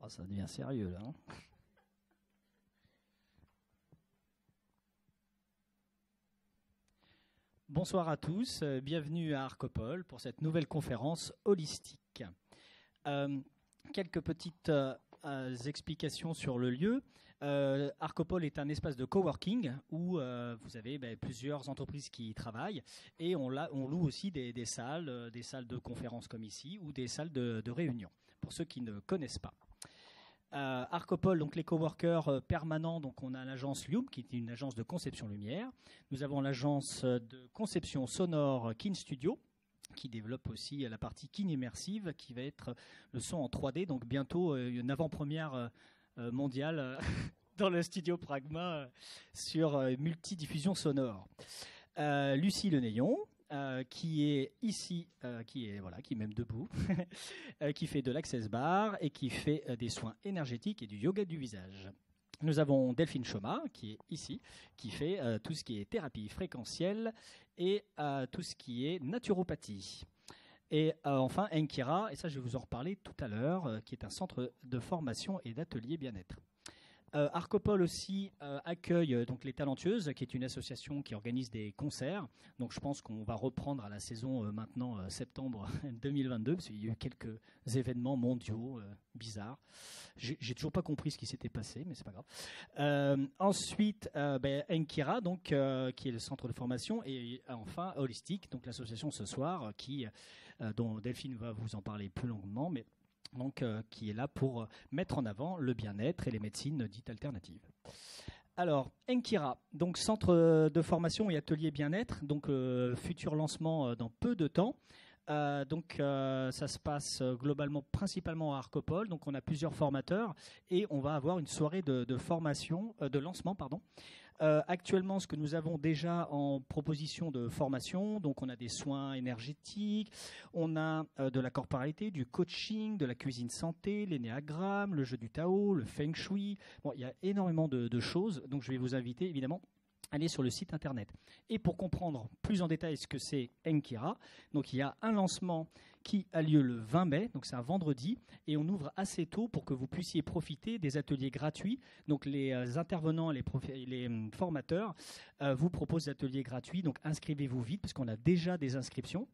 Ah, ça devient sérieux là. Hein. Bonsoir à tous, bienvenue à Arcopole pour cette nouvelle conférence holistique. Quelques petites explications sur le lieu. Arcopole est un espace de coworking où vous avez plusieurs entreprises qui y travaillent et on loue aussi des salles de conférences comme ici ou des salles de réunion, pour ceux qui ne connaissent pas. Arcopole, donc les coworkers permanents, donc on a l'agence Lume qui est une agence de conception lumière. Nous avons l'agence de conception sonore Kin Studio qui développe aussi la partie Kin immersive qui va être le son en 3D. Donc bientôt une avant-première mondiale dans le studio Pragma sur multidiffusion sonore. Lucie Le Néon. Qui est ici, qui est même debout, qui fait de l'access bar et qui fait des soins énergétiques et du yoga du visage. Nous avons Delphine Choma, qui est ici, qui fait tout ce qui est thérapie fréquentielle et tout ce qui est naturopathie. Et enfin, Enkira, et ça je vais vous en reparler tout à l'heure, qui est un centre de formation et d'atelier bien-être. Arcopole aussi accueille donc les Talentueuses, qui est une association qui organise des concerts. Donc je pense qu'on va reprendre à la saison maintenant septembre 2022, parce qu'il y a eu quelques événements mondiaux bizarres. J'ai toujours pas compris ce qui s'était passé, mais c'est pas grave. Ensuite, Enkira, donc qui est le centre de formation, et enfin Holistique, donc l'association ce soir, dont Delphine va vous en parler plus longuement, mais donc, qui est là pour mettre en avant le bien-être et les médecines dites alternatives. Alors, Enkira, donc centre de formation et atelier bien-être, donc futur lancement dans peu de temps. Ça se passe globalement, principalement à Arcopole. Donc, on a plusieurs formateurs et on va avoir une soirée de formation, de lancement, pardon. Actuellement, ce que nous avons déjà en proposition de formation, donc on a des soins énergétiques, on a de la corporalité, du coaching, de la cuisine santé, l'énéagramme, le jeu du Tao, le feng shui. Bon, il y a énormément de choses, donc je vais vous inviter évidemment à aller sur le site internet. Et pour comprendre plus en détail ce que c'est Enkira, donc il y a un lancement qui a lieu le 20 mai, donc c'est un vendredi, et on ouvre assez tôt pour que vous puissiez profiter des ateliers gratuits. Donc les intervenants, les formateurs vous proposent des ateliers gratuits, donc inscrivez-vous vite parce qu'on a déjà des inscriptions.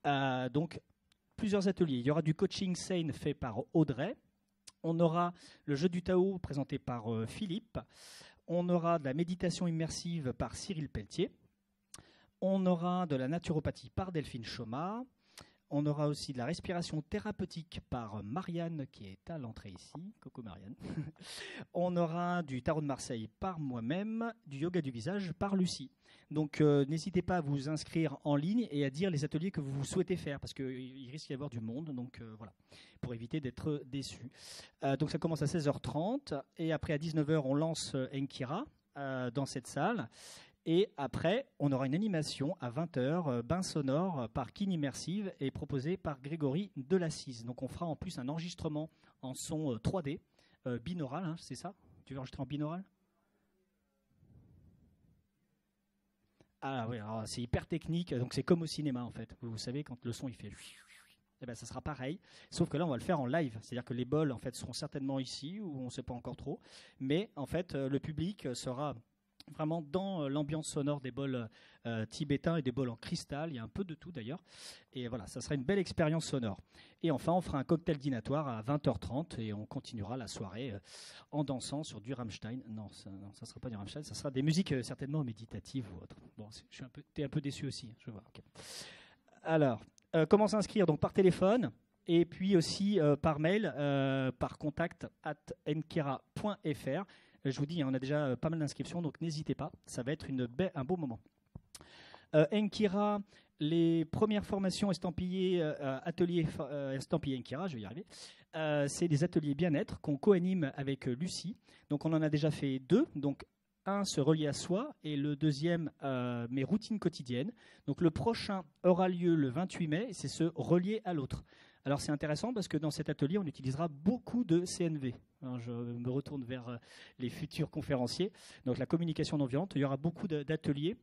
Donc plusieurs ateliers. Il y aura du coaching sane fait par Audrey. On aura le jeu du Tao présenté par Philippe. On aura de la méditation immersive par Cyril Pelletier. On aura de la naturopathie par Delphine Choma. On aura aussi de la respiration thérapeutique par Marianne, qui est à l'entrée ici. Coucou Marianne. On aura du tarot de Marseille par moi-même, du yoga du visage par Lucie. Donc n'hésitez pas à vous inscrire en ligne et à dire les ateliers que vous souhaitez faire, parce qu'il risque d'y avoir du monde, donc voilà, pour éviter d'être déçus. Donc ça commence à 16h30, et après à 19h, on lance Enkira dans cette salle. Et après, on aura une animation à 20h, bain sonore par Kin Immersive et proposé par Grégory Delassise. Donc on fera en plus un enregistrement en son 3D, binaural, hein, c'est ça? Tu veux enregistrer en binaural? Ah oui, alors c'est hyper technique, donc c'est comme au cinéma en fait. Vous savez, quand le son il fait... Eh ben, ça sera pareil, sauf que là on va le faire en live, c'est-à-dire que les bols en fait seront certainement ici, ou on ne sait pas encore trop, mais en fait le public sera vraiment dans l'ambiance sonore des bols tibétains et des bols en cristal. Il y a un peu de tout d'ailleurs. Et voilà, ça sera une belle expérience sonore. Et enfin, on fera un cocktail dinatoire à 20h30 et on continuera la soirée en dansant sur du Rammstein. Non, ça ne sera pas du Rammstein, ça sera des musiques certainement méditatives ou autres. Bon, t'es un peu déçu aussi, je vois. Okay. Alors, comment s'inscrire? Donc par téléphone et puis aussi par mail, par contact@enkira.fr. Je vous dis, on a déjà pas mal d'inscriptions, donc n'hésitez pas, ça va être un beau moment. Enkira, les premières formations estampillées, ateliers estampillés Enkira, je vais y arriver, c'est des ateliers bien-être qu'on co-anime avec Lucie. Donc on en a déjà fait 2, donc un se relier à soi et le deuxième mes routines quotidiennes. Donc le prochain aura lieu le 28 mai, c'est se relier à l'autre. Alors c'est intéressant parce que dans cet atelier, on utilisera beaucoup de CNV. Alors, je me retourne vers les futurs conférenciers. Donc la communication non violente, il y aura beaucoup d'ateliers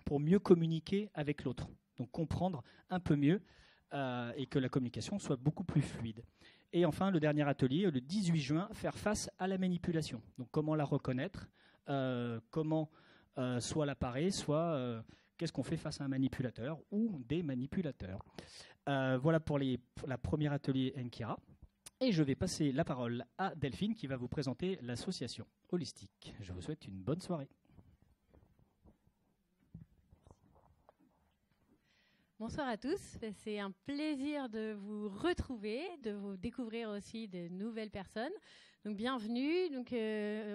pour mieux communiquer avec l'autre. Donc comprendre un peu mieux et que la communication soit beaucoup plus fluide. Et enfin, le dernier atelier, le 18 juin, faire face à la manipulation. Donc comment la reconnaître, comment soit la parer, soit qu'est-ce qu'on fait face à un manipulateur ou des manipulateurs. Voilà pour la première atelier Nkira. Et je vais passer la parole à Delphine qui va vous présenter l'association holistique. Je vous souhaite une bonne soirée. Bonsoir à tous, c'est un plaisir de vous retrouver, de vous découvrir aussi de nouvelles personnes. Donc bienvenue. Donc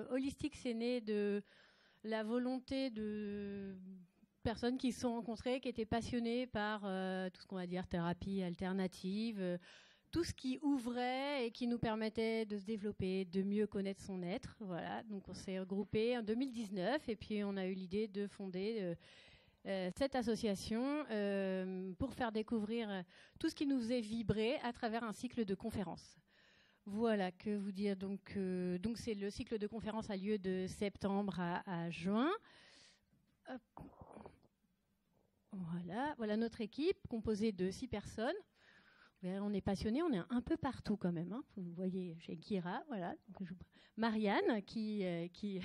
Holistique, c'est né de la volonté de personnes qui se sont rencontrées, qui étaient passionnées par tout ce qu'on va dire thérapie alternative, tout ce qui ouvrait et qui nous permettait de se développer, de mieux connaître son être. Voilà. Donc on s'est regroupés en 2019 et puis on a eu l'idée de fonder cette association pour faire découvrir tout ce qui nous faisait vibrer à travers un cycle de conférences. Voilà, que vous dire. Donc c'est le cycle de conférences a lieu de septembre à juin. Hop. Voilà notre équipe composée de 6 personnes. On est passionnés, on est un peu partout quand même. Hein. Vous voyez chez Kira, voilà. Donc, Marianne qui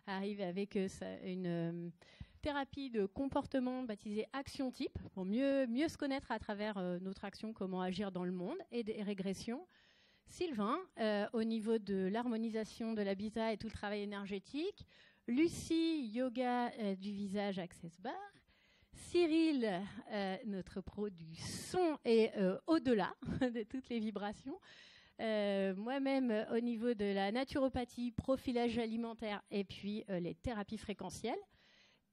arrive avec une thérapie de comportement baptisée Action Type pour mieux se connaître à travers notre action, comment agir dans le monde et des régressions. Sylvain, au niveau de l'harmonisation de l'habitat et tout le travail énergétique. Lucie, yoga du visage Access Bar. Cyril, notre pro du son et au-delà de toutes les vibrations. Moi-même, au niveau de la naturopathie, profilage alimentaire et puis les thérapies fréquentielles.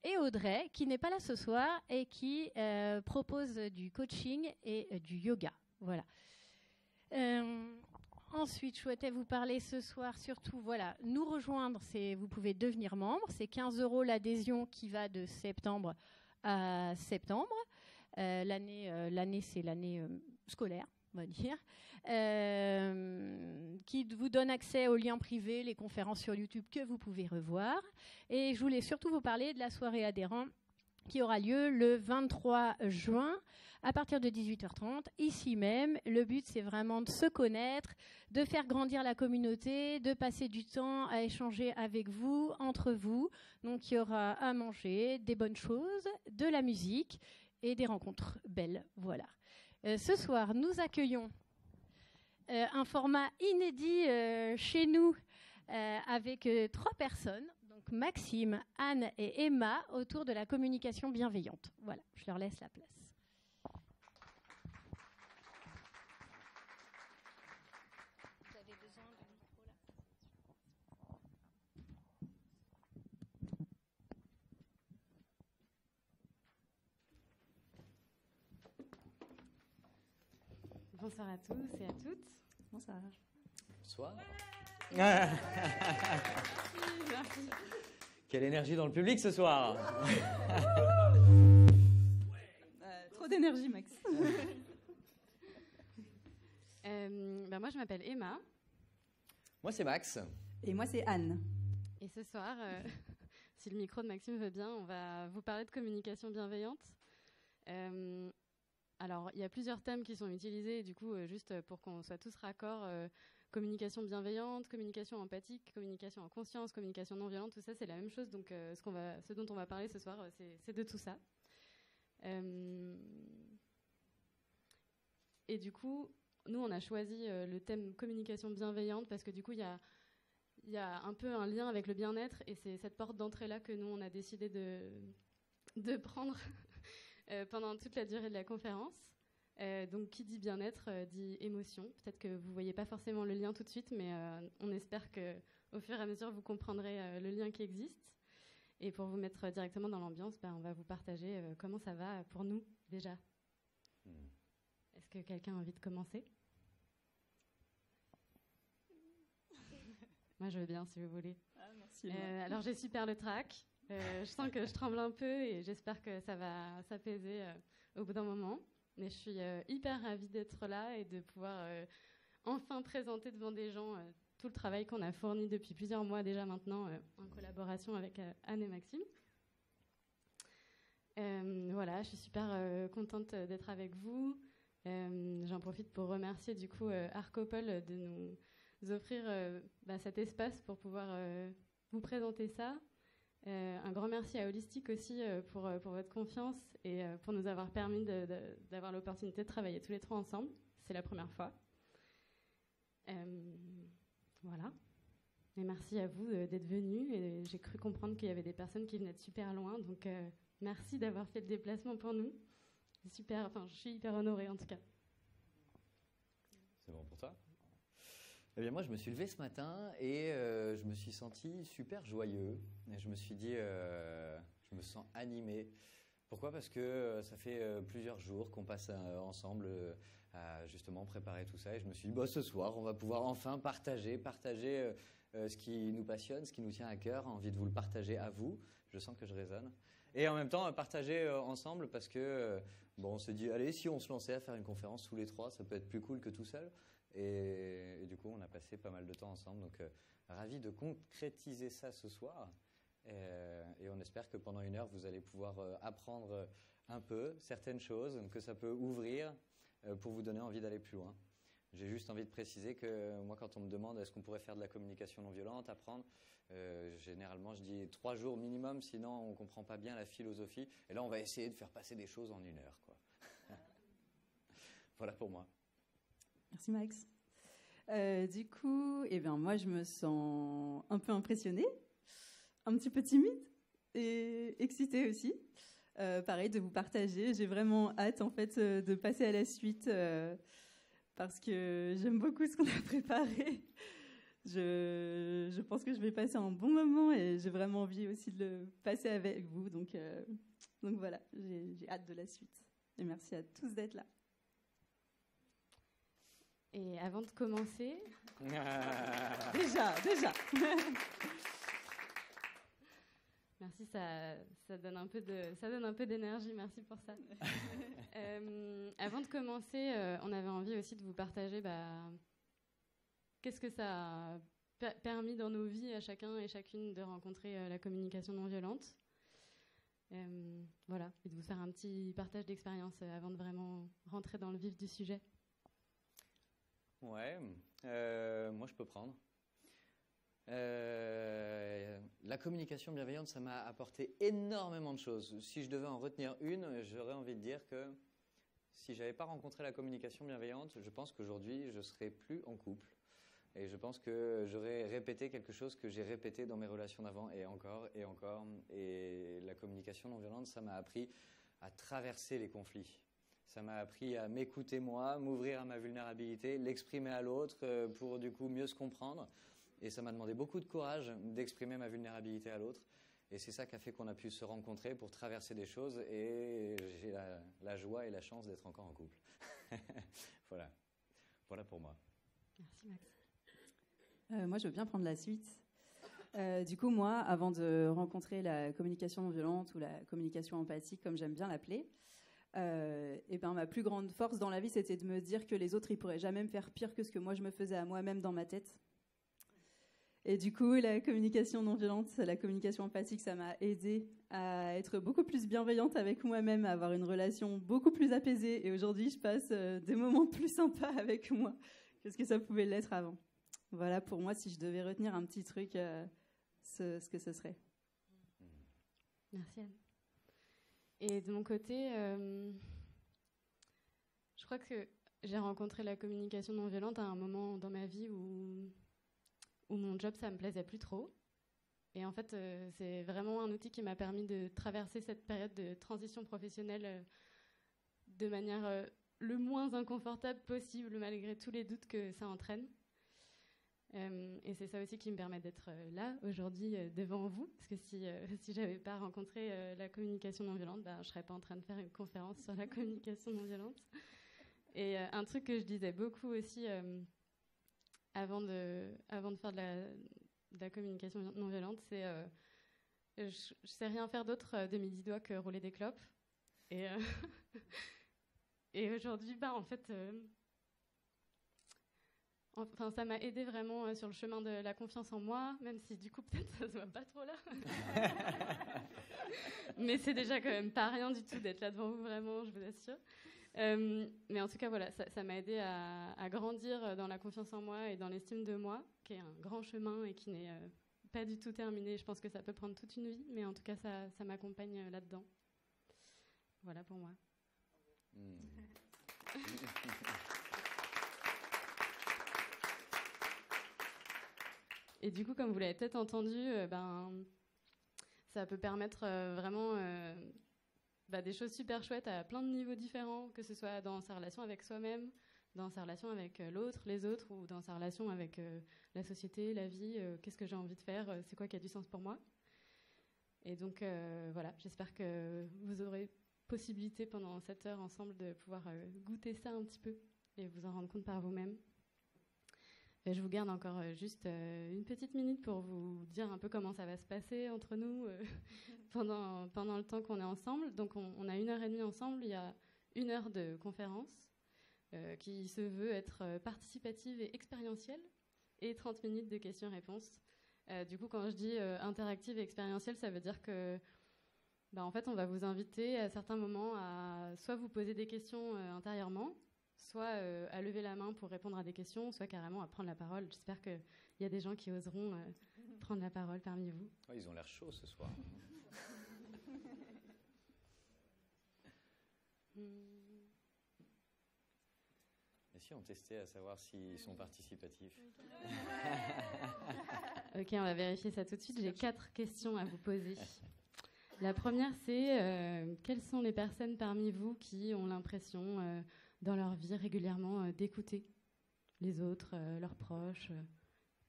Et Audrey, qui n'est pas là ce soir et qui propose du coaching et du yoga. Voilà. Ensuite, je souhaitais vous parler ce soir surtout, nous rejoindre, vous pouvez devenir membre. C'est 15 € l'adhésion qui va de septembre à septembre. L'année, c'est l'année scolaire, on va dire, qui vous donne accès aux liens privés, les conférences sur YouTube que vous pouvez revoir. Et je voulais surtout vous parler de la soirée adhérent qui aura lieu le 23 juin à partir de 18h30, ici même. Le but, c'est vraiment de se connaître, de faire grandir la communauté, de passer du temps à échanger avec vous, entre vous. Donc, il y aura à manger, des bonnes choses, de la musique et des rencontres belles. Voilà. Ce soir, nous accueillons un format inédit chez nous avec 3 personnes. Donc, Maxime, Anne et Emma autour de la communication bienveillante. Voilà, je leur laisse la place. Bonsoir à tous et à toutes. Bonsoir. Bonsoir. Quelle énergie dans le public ce soir. Trop d'énergie, Max. Moi, je m'appelle Emma. Moi, c'est Max. Et moi, c'est Anne. Et ce soir, si le micro de Maxime veut bien, on va vous parler de communication bienveillante. Alors, il y a plusieurs thèmes qui sont utilisés, et du coup, juste pour qu'on soit tous raccords, communication bienveillante, communication empathique, communication en conscience, communication non violente, tout ça, c'est la même chose. Donc, ce dont on va parler ce soir, c'est de tout ça. Et du coup, nous, on a choisi le thème communication bienveillante parce que du coup, il y a un peu un lien avec le bien-être, et c'est cette porte d'entrée-là que nous, on a décidé de prendre pendant toute la durée de la conférence. Donc, qui dit bien-être dit émotion. Peut-être que vous ne voyez pas forcément le lien tout de suite, mais on espère qu'au fur et à mesure, vous comprendrez le lien qui existe. Et pour vous mettre directement dans l'ambiance, on va vous partager comment ça va pour nous, déjà. Est-ce que quelqu'un a envie de commencer ? Moi, je veux bien, si vous voulez. Ah, merci. Alors, j'ai super le trac. Je sens que je tremble un peu et j'espère que ça va s'apaiser au bout d'un moment. Mais je suis hyper ravie d'être là et de pouvoir enfin présenter devant des gens tout le travail qu'on a fourni depuis plusieurs mois déjà maintenant en collaboration avec Anne et Maxime. Voilà, je suis super contente d'être avec vous. J'en profite pour remercier du coup Arcopol de nous offrir cet espace pour pouvoir vous présenter ça. Un grand merci à Holistic aussi pour votre confiance et pour nous avoir permis d'avoir l'opportunité de travailler tous les trois ensemble. C'est la première fois. Voilà. Et merci à vous d'être venus. Et j'ai cru comprendre qu'il y avait des personnes qui venaient de super loin. Donc merci d'avoir fait le déplacement pour nous. Super, je suis hyper honorée en tout cas. C'est bon pour toi? Eh bien, moi, je me suis levé ce matin et je me suis senti super joyeux. Et je me suis dit, je me sens animé. Pourquoi? Parce que ça fait plusieurs jours qu'on passe ensemble à justement préparer tout ça. Et je me suis dit, ce soir, on va pouvoir enfin partager ce qui nous passionne, ce qui nous tient à cœur. Envie de vous le partager à vous. Je sens que je résonne. Et en même temps, partager ensemble parce que, on s'est dit, allez, si on se lançait à faire une conférence tous les trois, ça peut être plus cool que tout seul. Et du coup, on a passé pas mal de temps ensemble. Donc, ravi de concrétiser ça ce soir. Et on espère que pendant 1 heure, vous allez pouvoir apprendre un peu certaines choses, que ça peut ouvrir pour vous donner envie d'aller plus loin. J'ai juste envie de préciser que moi, quand on me demande est-ce qu'on pourrait faire de la communication non violente, apprendre, généralement, je dis 3 jours minimum, sinon on ne comprend pas bien la philosophie. Et là, on va essayer de faire passer des choses en 1 heure, quoi. Voilà pour moi. Merci Max. Du coup, moi je me sens un peu impressionnée, un petit peu timide et excitée aussi. Pareil, de vous partager. J'ai vraiment hâte en fait de passer à la suite parce que j'aime beaucoup ce qu'on a préparé. Je pense que je vais passer un bon moment et j'ai vraiment envie aussi de le passer avec vous. Donc voilà, j'ai hâte de la suite. Et merci à tous d'être là. Et avant de commencer... Déjà. Merci, ça donne un peu d'énergie, merci pour ça. Avant de commencer, on avait envie aussi de vous partager qu'est-ce que ça a permis dans nos vies à chacun et chacune de rencontrer la communication non violente. Voilà, et de vous faire un petit partage d'expérience avant de vraiment rentrer dans le vif du sujet. Ouais, moi je peux prendre. La communication bienveillante, ça m'a apporté énormément de choses. Si je devais en retenir une, j'aurais envie de dire que si j'avais pas rencontré la communication bienveillante, je pense qu'aujourd'hui je serais plus en couple. Et je pense que j'aurais répété quelque chose que j'ai répété dans mes relations d'avant et encore et encore. Et la communication non violente, ça m'a appris à traverser les conflits. Ça m'a appris à m'écouter moi, m'ouvrir à ma vulnérabilité, l'exprimer à l'autre pour du coup mieux se comprendre. Et ça m'a demandé beaucoup de courage d'exprimer ma vulnérabilité à l'autre. Et c'est ça qui a fait qu'on a pu se rencontrer pour traverser des choses. Et j'ai la joie et la chance d'être encore en couple. Voilà pour moi. Merci Max. Moi, je veux bien prendre la suite. Du coup, moi, avant de rencontrer la communication non violente ou la communication empathique, comme j'aime bien l'appeler, ma plus grande force dans la vie, c'était de me dire que les autres, ils pourraient jamais me faire pire que ce que moi, je me faisais à moi-même dans ma tête. Et du coup, la communication non violente, la communication empathique, ça m'a aidée à être beaucoup plus bienveillante avec moi-même, à avoir une relation beaucoup plus apaisée. Et aujourd'hui, je passe des moments plus sympas avec moi que ce que ça pouvait l'être avant. Voilà, pour moi, si je devais retenir un petit truc, ce que ce serait. Merci Anne. Et de mon côté, je crois que j'ai rencontré la communication non violente à un moment dans ma vie où mon job, ça me plaisait plus trop. Et en fait, c'est vraiment un outil qui m'a permis de traverser cette période de transition professionnelle de manière le moins inconfortable possible, malgré tous les doutes que ça entraîne. Et c'est ça aussi qui me permet d'être là aujourd'hui devant vous, parce que si j'avais pas rencontré la communication non violente, je serais pas en train de faire une conférence sur la communication non violente. Et un truc que je disais beaucoup aussi avant de faire de la communication non violente, c'est je sais rien faire d'autre de mes 10 doigts que rouler des clopes. Et aujourd'hui, en fait. Enfin, ça m'a aidé vraiment sur le chemin de la confiance en moi, même si du coup peut-être ça se voit pas trop là. Mais c'est déjà quand même pas rien du tout d'être là devant vous, vraiment, je vous assure. Mais en tout cas, voilà, ça m'a aidé à grandir dans la confiance en moi et dans l'estime de moi, qui est un grand chemin et qui n'est pas du tout terminé. Je pense que ça peut prendre toute une vie, mais en tout cas, ça m'accompagne là-dedans. Voilà pour moi. Et du coup, comme vous l'avez peut-être entendu, ça peut permettre vraiment des choses super chouettes à plein de niveaux différents, que ce soit dans sa relation avec soi-même, dans sa relation avec l'autre, les autres, ou dans sa relation avec la société, la vie, qu'est-ce que j'ai envie de faire, c'est quoi qui a du sens pour moi. Et donc voilà, j'espère que vous aurez possibilité pendant cette heure ensemble de pouvoir goûter ça un petit peu et vous en rendre compte par vous-même. Et je vous garde encore juste une petite minute pour vous dire un peu comment ça va se passer entre nous pendant le temps qu'on est ensemble. Donc on a 1h30 ensemble, il y a 1 heure de conférence qui se veut être participative et expérientielle, et 30 minutes de questions-réponses. Du coup, quand je dis interactive et expérientielle, ça veut dire que en fait, on va vous inviter à certains moments à soit vous poser des questions intérieurement, soit à lever la main pour répondre à des questions, soit carrément à prendre la parole. J'espère qu'il y a des gens qui oseront prendre la parole parmi vous. Oh, ils ont l'air chauds ce soir. Et si on testait à savoir s'ils sont participatifs? Ok, on va vérifier ça tout de suite. J'ai 4 questions à vous poser. La première, c'est quelles sont les personnes parmi vous qui ont l'impression dans leur vie régulièrement d'écouter les autres, leurs proches?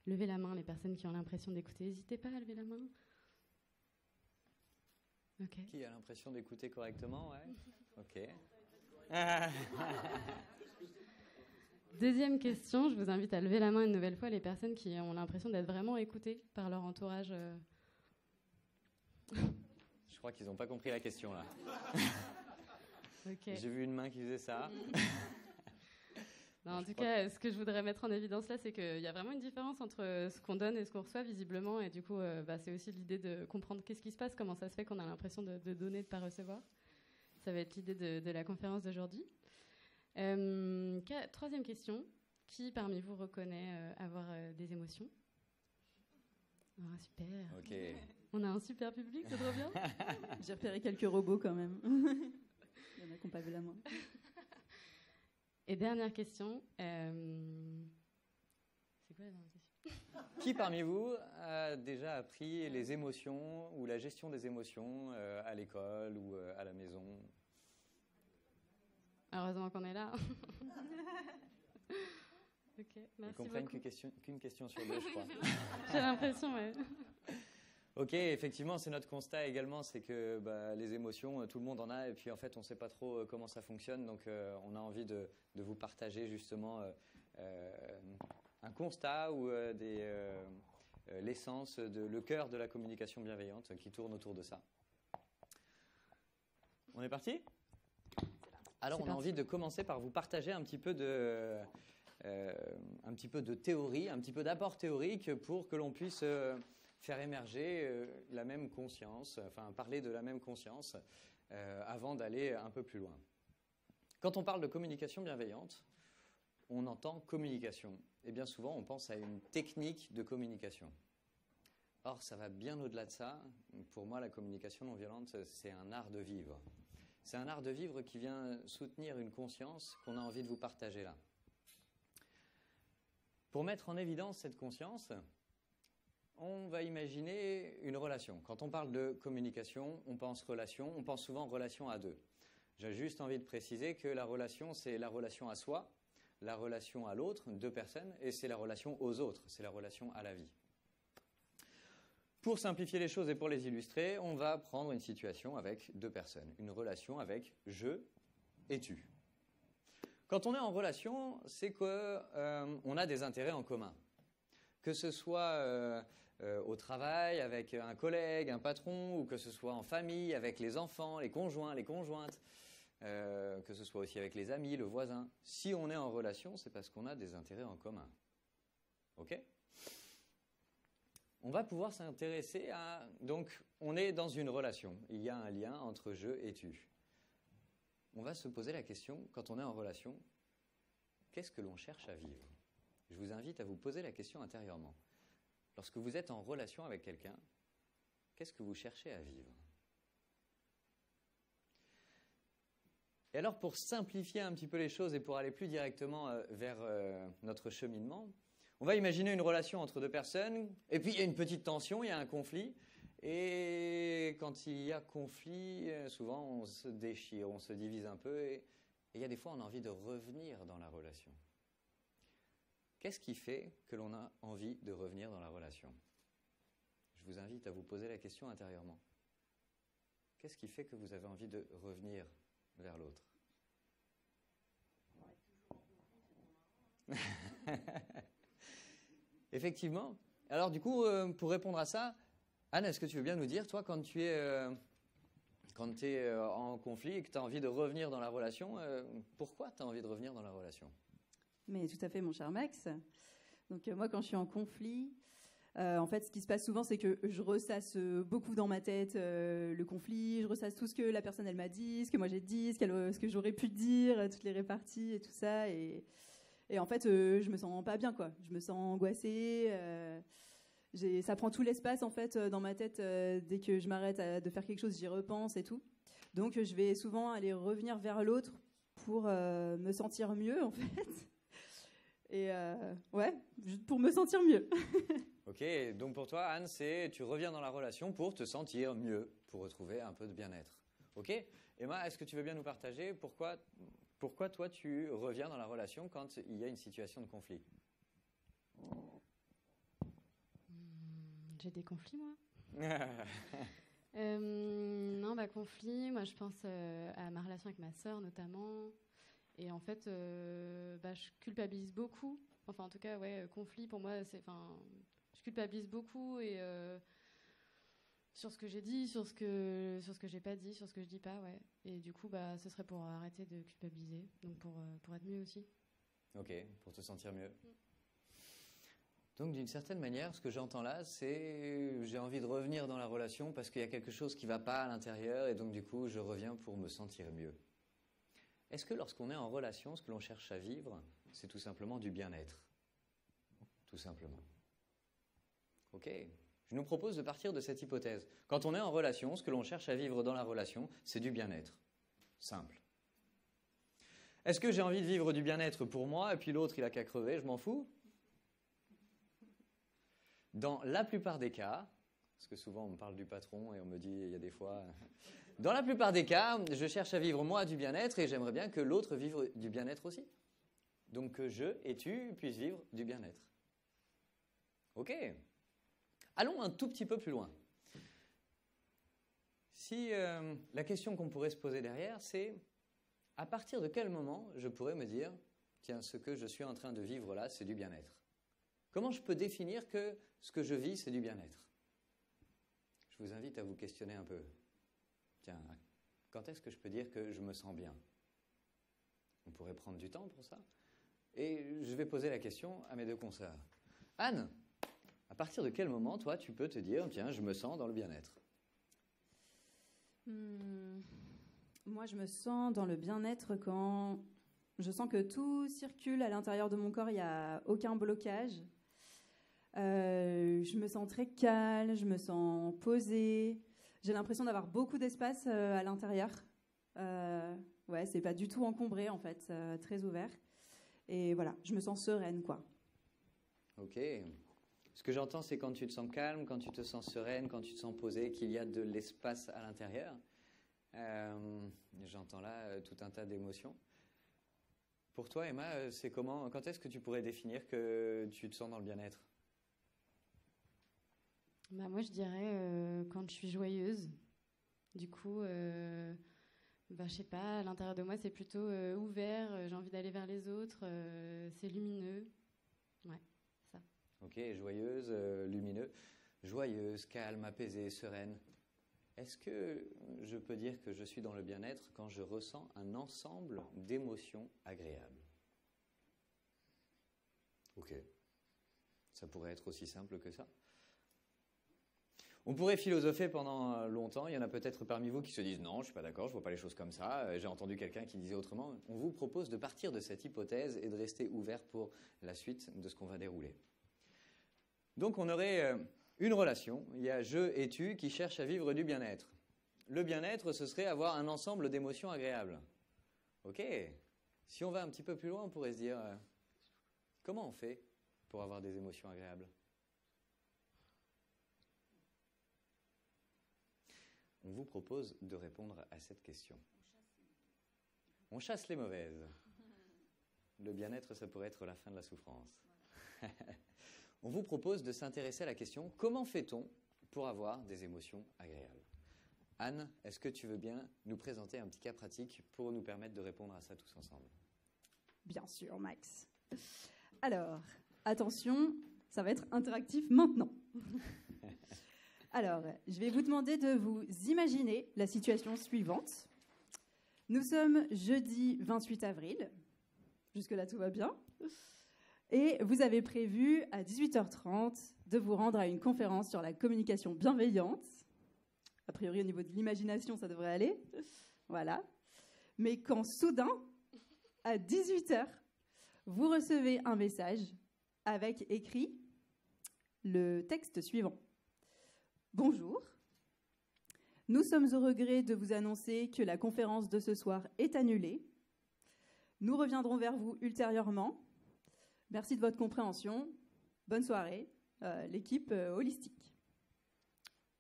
Levez la main, les personnes qui ont l'impression d'écouter. N'hésitez pas à lever la main. Okay. Qui a l'impression d'écouter correctement? Ouais. Ok. Deuxième question, je vous invite à lever la main une nouvelle fois, les personnes qui ont l'impression d'être vraiment écoutées par leur entourage. Je crois qu'ils n'ont pas compris la question là. Okay. J'ai vu une main qui faisait ça. Non, en tout cas, ce que je voudrais mettre en évidence là, c'est qu'il y a vraiment une différence entre ce qu'on donne et ce qu'on reçoit visiblement, et du coup, c'est aussi l'idée de comprendre qu'est-ce qui se passe, comment ça se fait qu'on a l'impression de donner, de ne pas recevoir. Ça va être l'idée de la conférence d'aujourd'hui. Troisième question, qui parmi vous reconnaît avoir des émotions? Ah, super. Ok. On a un super public, c'est trop bien. J'ai repéré quelques robots quand même. Il y en a qui n'ont pas vu la main. Et dernière question. C'est quoi la dernière question? Qui parmi vous a déjà appris les émotions ou la gestion des émotions à l'école ou à la maison? Heureusement qu'on est là. Ok, merci. Ils comprennent beaucoup. qu'une question sur deux, je crois. J'ai l'impression, ouais. Ok, effectivement, c'est notre constat également, c'est que les émotions, tout le monde en a, et puis en fait, on ne sait pas trop comment ça fonctionne, donc on a envie de vous partager justement un constat ou l'essence, le cœur de la communication bienveillante qui tourne autour de ça. On est parti ? Alors, on a envie de commencer par vous partager un petit peu de théorie, un petit peu d'apport théorique pour que l'on puisse faire émerger la même conscience, enfin parler de la même conscience avant d'aller un peu plus loin. Quand on parle de communication bienveillante, on entend communication. Et bien souvent, on pense à une technique de communication. Or, ça va bien au-delà de ça. Pour moi, la communication non violente, c'est un art de vivre. C'est un art de vivre qui vient soutenir une conscience qu'on a envie de vous partager là. Pour mettre en évidence cette conscience, on va imaginer une relation. Quand on parle de communication, on pense relation, on pense souvent relation à deux. J'ai juste envie de préciser que la relation, c'est la relation à soi, la relation à l'autre, deux personnes, et c'est la relation aux autres, c'est la relation à la vie. Pour simplifier les choses et pour les illustrer, on va prendre une situation avec deux personnes, une relation avec je et tu. Quand on est en relation, c'est qu'on a des intérêts en commun. Que ce soit au travail, avec un collègue, un patron, ou que ce soit en famille, avec les enfants, les conjoints, les conjointes, que ce soit aussi avec les amis, le voisin. Si on est en relation, c'est parce qu'on a des intérêts en commun. Ok ? On va pouvoir s'intéresser à... Donc, on est dans une relation. Il y a un lien entre je et tu. on va se poser la question, quand on est en relation, qu'est-ce que l'on cherche à vivre? Je vous invite à vous poser la question intérieurement. Lorsque vous êtes en relation avec quelqu'un, qu'est-ce que vous cherchez à vivre? Et alors, pour simplifier un petit peu les choses et pour aller plus directement vers notre cheminement, on va imaginer une relation entre deux personnes, et puis il y a une petite tension, il y a un conflit, et quand il y a conflit, souvent on se déchire, on se divise un peu, et il y a des fois on a envie de revenir dans la relation. Qu'est-ce qui fait que l'on a envie de revenir dans la relation? Je vous invite à vous poser la question intérieurement. Qu'est-ce qui fait que vous avez envie de revenir vers l'autre? Effectivement. Alors du coup, pour répondre à ça, Anne, est-ce que tu veux bien nous dire, toi, quand tu es en conflit et que tu as envie de revenir dans la relation, pourquoi tu as envie de revenir dans la relation? Mais tout à fait, mon cher Max. Donc moi, quand je suis en conflit, en fait, ce qui se passe souvent, c'est que je ressasse beaucoup dans ma tête le conflit, je ressasse tout ce que la personne elle m'a dit, ce que moi j'ai dit, ce que j'aurais pu dire, toutes les réparties et tout ça. Et en fait, je me sens pas bien, quoi. Je me sens angoissée. Ça prend tout l'espace, en fait, dans ma tête. Dès que je m'arrête de faire quelque chose, j'y repense et tout. Donc, je vais souvent aller revenir vers l'autre pour me sentir mieux, en fait. Et ouais, pour me sentir mieux. Ok, donc pour toi, Anne, tu reviens dans la relation pour te sentir mieux, pour retrouver un peu de bien-être. Ok, Emma, est-ce que tu veux bien nous partager pourquoi toi tu reviens dans la relation quand il y a une situation de conflit? J'ai des conflits, moi. Non, conflit, moi je pense à ma relation avec ma sœur notamment. Et en fait, je culpabilise beaucoup. Enfin, en tout cas, ouais, conflit pour moi, je culpabilise beaucoup et sur ce que j'ai dit, sur ce que j'ai pas dit, sur ce que je dis pas, ouais. Et du coup, ce serait pour arrêter de culpabiliser, donc pour être mieux aussi. Ok, pour te sentir mieux. Donc, d'une certaine manière, ce que j'entends là, c'est j'ai envie de revenir dans la relation parce qu'il y a quelque chose qui va pas à l'intérieur et donc du coup, je reviens pour me sentir mieux. Est-ce que lorsqu'on est en relation, ce que l'on cherche à vivre, c'est tout simplement du bien-être? Tout simplement. Ok. Je nous propose de partir de cette hypothèse. Quand on est en relation, ce que l'on cherche à vivre dans la relation, c'est du bien-être. Simple. Est-ce que j'ai envie de vivre du bien-être pour moi et puis l'autre, il a qu'à crever, je m'en fous? Dans la plupart des cas, parce que souvent on me parle du patron et on me dit, il y a des fois... Dans la plupart des cas, je cherche à vivre moi du bien-être et j'aimerais bien que l'autre vive du bien-être aussi. Donc que je et tu puisses vivre du bien-être. Ok. Allons un tout petit peu plus loin. Si la question qu'on pourrait se poser derrière, c'est à partir de quel moment je pourrais me dire, tiens, ce que je suis en train de vivre là, c'est du bien-être? Comment je peux définir que ce que je vis, c'est du bien-être? Je vous invite à vous questionner un peu. Tiens, quand est-ce que je peux dire que je me sens bien? On pourrait prendre du temps pour ça. Et je vais poser la question à mes deux consoeurs. Anne, à partir de quel moment, toi, tu peux te dire, tiens, je me sens dans le bien-être? Moi, je me sens dans le bien-être quand je sens que tout circule à l'intérieur de mon corps, il n'y a aucun blocage. Je me sens très calme, je me sens posée. J'ai l'impression d'avoir beaucoup d'espace à l'intérieur. Ouais, c'est pas du tout encombré en fait, très ouvert. Et voilà, je me sens sereine, quoi. Ok. Ce que j'entends, c'est quand tu te sens calme, quand tu te sens sereine, quand tu te sens posée, qu'il y a de l'espace à l'intérieur. J'entends là tout un tas d'émotions. Pour toi, Emma, c'est comment? Quand est-ce que tu pourrais définir que tu te sens dans le bien-être? Moi, je dirais quand je suis joyeuse. Du coup, je sais pas, à l'intérieur de moi, c'est plutôt ouvert. J'ai envie d'aller vers les autres. C'est lumineux. Ouais, ça. Ok, joyeuse, lumineux. Joyeuse, calme, apaisée, sereine. Est-ce que je peux dire que je suis dans le bien-être quand je ressens un ensemble d'émotions agréables? Ok. Ça pourrait être aussi simple que ça. On pourrait philosopher pendant longtemps. Il y en a peut-être parmi vous qui se disent « Non, je ne suis pas d'accord, je ne vois pas les choses comme ça. J'ai entendu quelqu'un qui disait autrement. » On vous propose de partir de cette hypothèse et de rester ouvert pour la suite de ce qu'on va dérouler. Donc on aurait une relation. Il y a je et tu qui cherchent à vivre du bien-être. Le bien-être, ce serait avoir un ensemble d'émotions agréables. Ok. Si on va un petit peu plus loin, on pourrait se dire comment on fait pour avoir des émotions agréables? On vous propose de répondre à cette question. On chasse les mauvaises. Le bien-être, ça pourrait être la fin de la souffrance. On vous propose de s'intéresser à la question comment fait-on pour avoir des émotions agréables? Anne, est-ce que tu veux bien nous présenter un petit cas pratique pour nous permettre de répondre à ça tous ensemble? Bien sûr, Max. Alors, attention, ça va être interactif maintenant. Alors, je vais vous demander de vous imaginer la situation suivante. Nous sommes jeudi 28 avril. Jusque-là, tout va bien. Et vous avez prévu à 18h30 de vous rendre à une conférence sur la communication bienveillante. A priori, au niveau de l'imagination, ça devrait aller. Voilà. Mais quand soudain, à 18h, vous recevez un message avec écrit le texte suivant. Bonjour. Nous sommes au regret de vous annoncer que la conférence de ce soir est annulée. Nous reviendrons vers vous ultérieurement. Merci de votre compréhension. Bonne soirée. L'équipe holistique.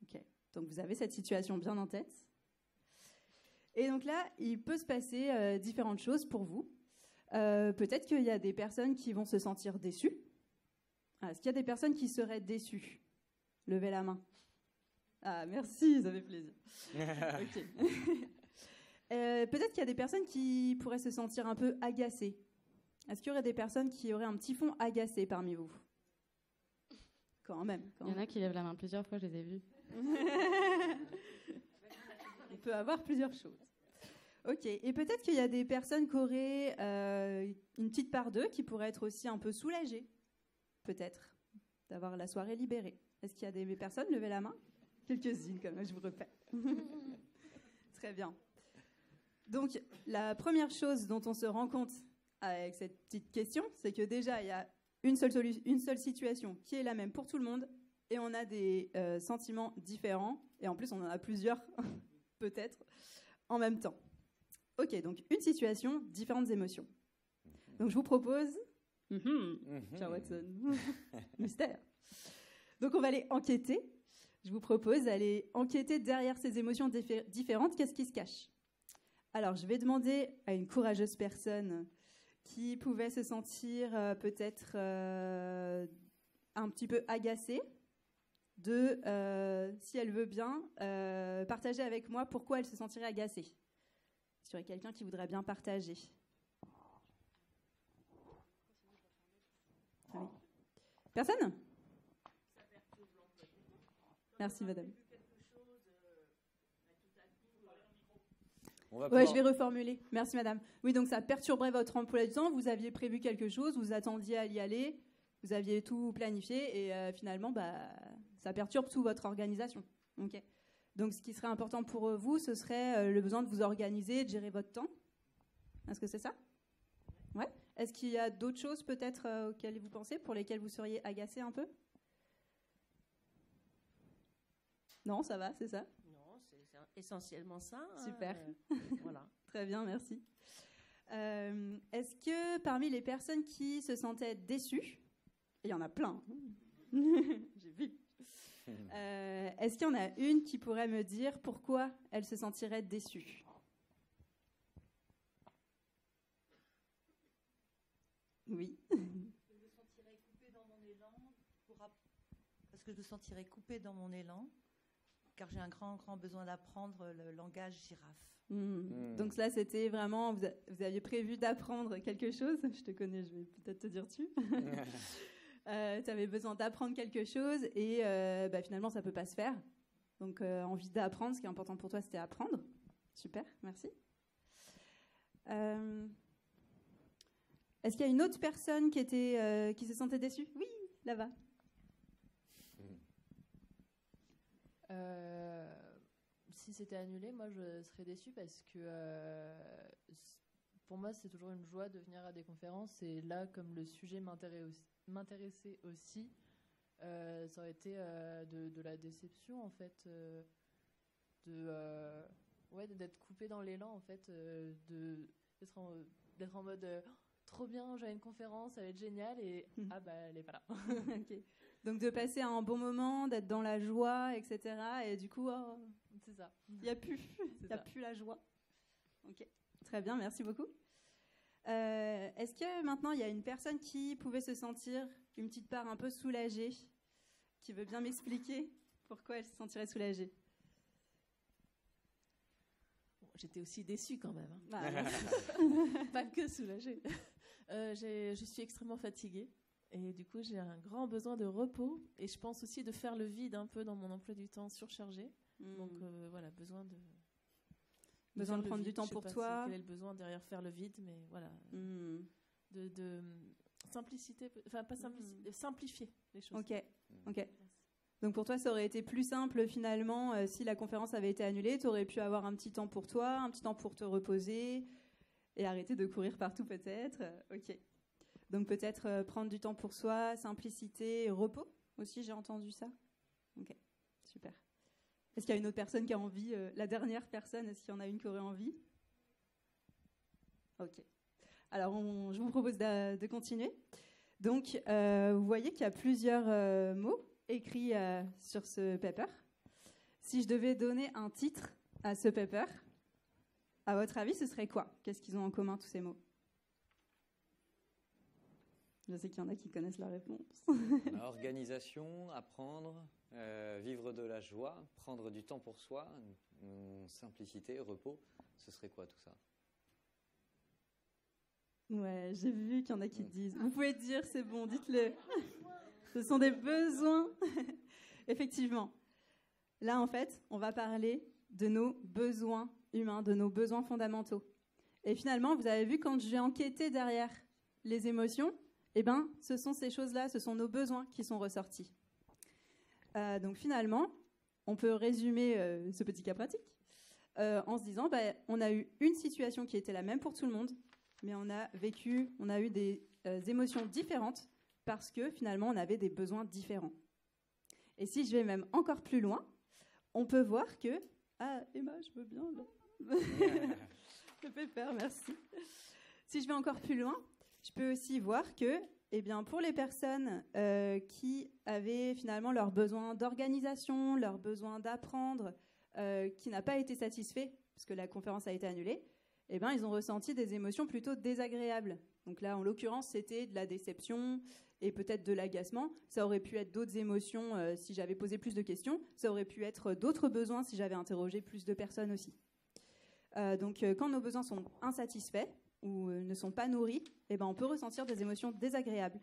Ok. Donc vous avez cette situation bien en tête. Et donc là, il peut se passer différentes choses pour vous. Peut-être qu'il y a des personnes qui vont se sentir déçues. Est-ce qu'il y a des personnes qui seraient déçues? Levez la main. Ah, merci, ça fait plaisir. Ok. Peut-être qu'il y a des personnes qui pourraient se sentir un peu agacées. Est-ce qu'il y aurait des personnes qui auraient un petit fond agacé parmi vous? Quand même. Il y en a qui lèvent la main plusieurs fois, je les ai vus. On peut avoir plusieurs choses. Ok, et peut-être qu'il y a des personnes qui auraient une petite part d'eux qui pourraient être aussi un peu soulagées, peut-être, d'avoir la soirée libérée. Est-ce qu'il y a des personnes? Levez la main. Quelques-unes, comme je vous repère. Très bien. Donc, la première chose dont on se rend compte avec cette petite question, c'est que déjà, il y a une seule situation qui est la même pour tout le monde, et on a des sentiments différents, et en plus, on en a plusieurs, peut-être, en même temps. Ok, donc une situation, différentes émotions. Donc, je vous propose... Pierre Watson. Mystère. Donc, on va aller enquêter. Je vous propose d'aller enquêter derrière ces émotions différentes. Qu'est-ce qui se cache? Alors, je vais demander à une courageuse personne qui pouvait se sentir peut-être un petit peu agacée de, si elle veut bien, partager avec moi pourquoi elle se sentirait agacée. Est-ce qu'il y aurait quelqu'un qui voudrait bien partager? Ah oui. Personne? Merci, madame. Je vais reformuler. Merci, madame. Oui, donc ça perturberait votre emploi du temps. Vous aviez prévu quelque chose, vous attendiez à y aller, vous aviez tout planifié et finalement, ça perturbe toute votre organisation. Okay. Donc, ce qui serait important pour vous, ce serait le besoin de vous organiser, de gérer votre temps. Est-ce que c'est ça? Ouais. Est-ce qu'il y a d'autres choses peut-être auxquelles vous pensez, pour lesquelles vous seriez agacé un peu? Non, ça va, c'est ça? Non, c'est essentiellement ça. Super. Voilà. Très bien, merci. Est-ce que parmi les personnes qui se sentaient déçues, il y en a plein, j'ai vu, est-ce qu'il y en a une qui pourrait me dire pourquoi elle se sentirait déçue? Oui. Je me sentirais coupée dans mon élan, parce que je me sentirais coupée dans mon élan, car j'ai un grand besoin d'apprendre le langage girafe. Donc là, c'était vraiment, vous aviez prévu d'apprendre quelque chose. Je te connais, je vais peut-être te dire tu. Tu avais besoin d'apprendre quelque chose et finalement, ça ne peut pas se faire. Donc, envie d'apprendre, ce qui est important pour toi, c'était apprendre. Super, merci. Est-ce qu'il y a une autre personne qui se sentait déçue? Oui, là-bas. Si c'était annulé, moi je serais déçue parce que pour moi c'est toujours une joie de venir à des conférences et là comme le sujet m'intéressait aussi, ça aurait été de la déception en fait, d'être coupé dans l'élan en fait, d'être en mode trop bien, j'ai une conférence, ça va être génial et ah bah elle est pas là. Ok. Donc de passer un bon moment, d'être dans la joie, etc. Et du coup, c'est ça. Il n'y a plus la joie. Ok, très bien, merci beaucoup. Est-ce que maintenant il y a une personne qui pouvait se sentir une petite part un peu soulagée, qui veut bien m'expliquer pourquoi elle se sentirait soulagée? J'étais aussi déçue quand même. Ah, pas que soulagée. Je suis extrêmement fatiguée et du coup j'ai un grand besoin de repos et je pense aussi de faire le vide un peu dans mon emploi du temps surchargé. Donc voilà, besoin de prendre du temps pour toi. Quel est le besoin derrière faire le vide, mais voilà, de simplicité, enfin pas simplicité, simplifier les choses. Ok. Donc pour toi, ça aurait été plus simple finalement si la conférence avait été annulée. Tu aurais pu avoir un petit temps pour toi, un petit temps pour te reposer et arrêter de courir partout peut-être. Ok. Donc peut-être prendre du temps pour soi, simplicité, repos aussi, j'ai entendu ça. Ok, super. Est-ce qu'il y a une autre personne qui a envie, la dernière personne, est-ce qu'il y en a une qui aurait envie? Ok. Alors je vous propose de continuer. Donc vous voyez qu'il y a plusieurs mots écrits sur ce paper. Si je devais donner un titre à ce paper, à votre avis, ce serait quoi? Qu'est-ce qu'ils ont en commun, tous ces mots? Je sais qu'il y en a qui connaissent la réponse. Organisation, apprendre, vivre de la joie, prendre du temps pour soi, simplicité, repos. Ce serait quoi tout ça? Ouais, j'ai vu qu'il y en a qui disent. Vous pouvez dire, c'est bon, dites-le. Ce sont des besoins. Effectivement. Là, en fait, on va parler de nos besoins humains, de nos besoins fondamentaux. Et finalement, vous avez vu, quand j'ai enquêté derrière les émotions, eh ben, ce sont ces choses-là, ce sont nos besoins qui sont ressortis. Donc finalement, on peut résumer ce petit cas pratique en se disant, on a eu une situation qui était la même pour tout le monde, mais on a eu des émotions différentes parce que finalement, on avait des besoins différents. Et si je vais même encore plus loin, on peut voir que... Ah, Emma, je veux bien. Le pépère, merci. Si je vais encore plus loin, je peux aussi voir que, eh bien, pour les personnes qui avaient finalement leurs besoins d'organisation, leurs besoins d'apprendre, qui n'a pas été satisfait, parce que la conférence a été annulée, eh bien, ils ont ressenti des émotions plutôt désagréables. Donc là, en l'occurrence, c'était de la déception et peut-être de l'agacement. Ça aurait pu être d'autres émotions si j'avais posé plus de questions. Ça aurait pu être d'autres besoins si j'avais interrogé plus de personnes aussi. Donc, quand nos besoins sont insatisfaits ou ne sont pas nourris, eh ben, on peut ressentir des émotions désagréables.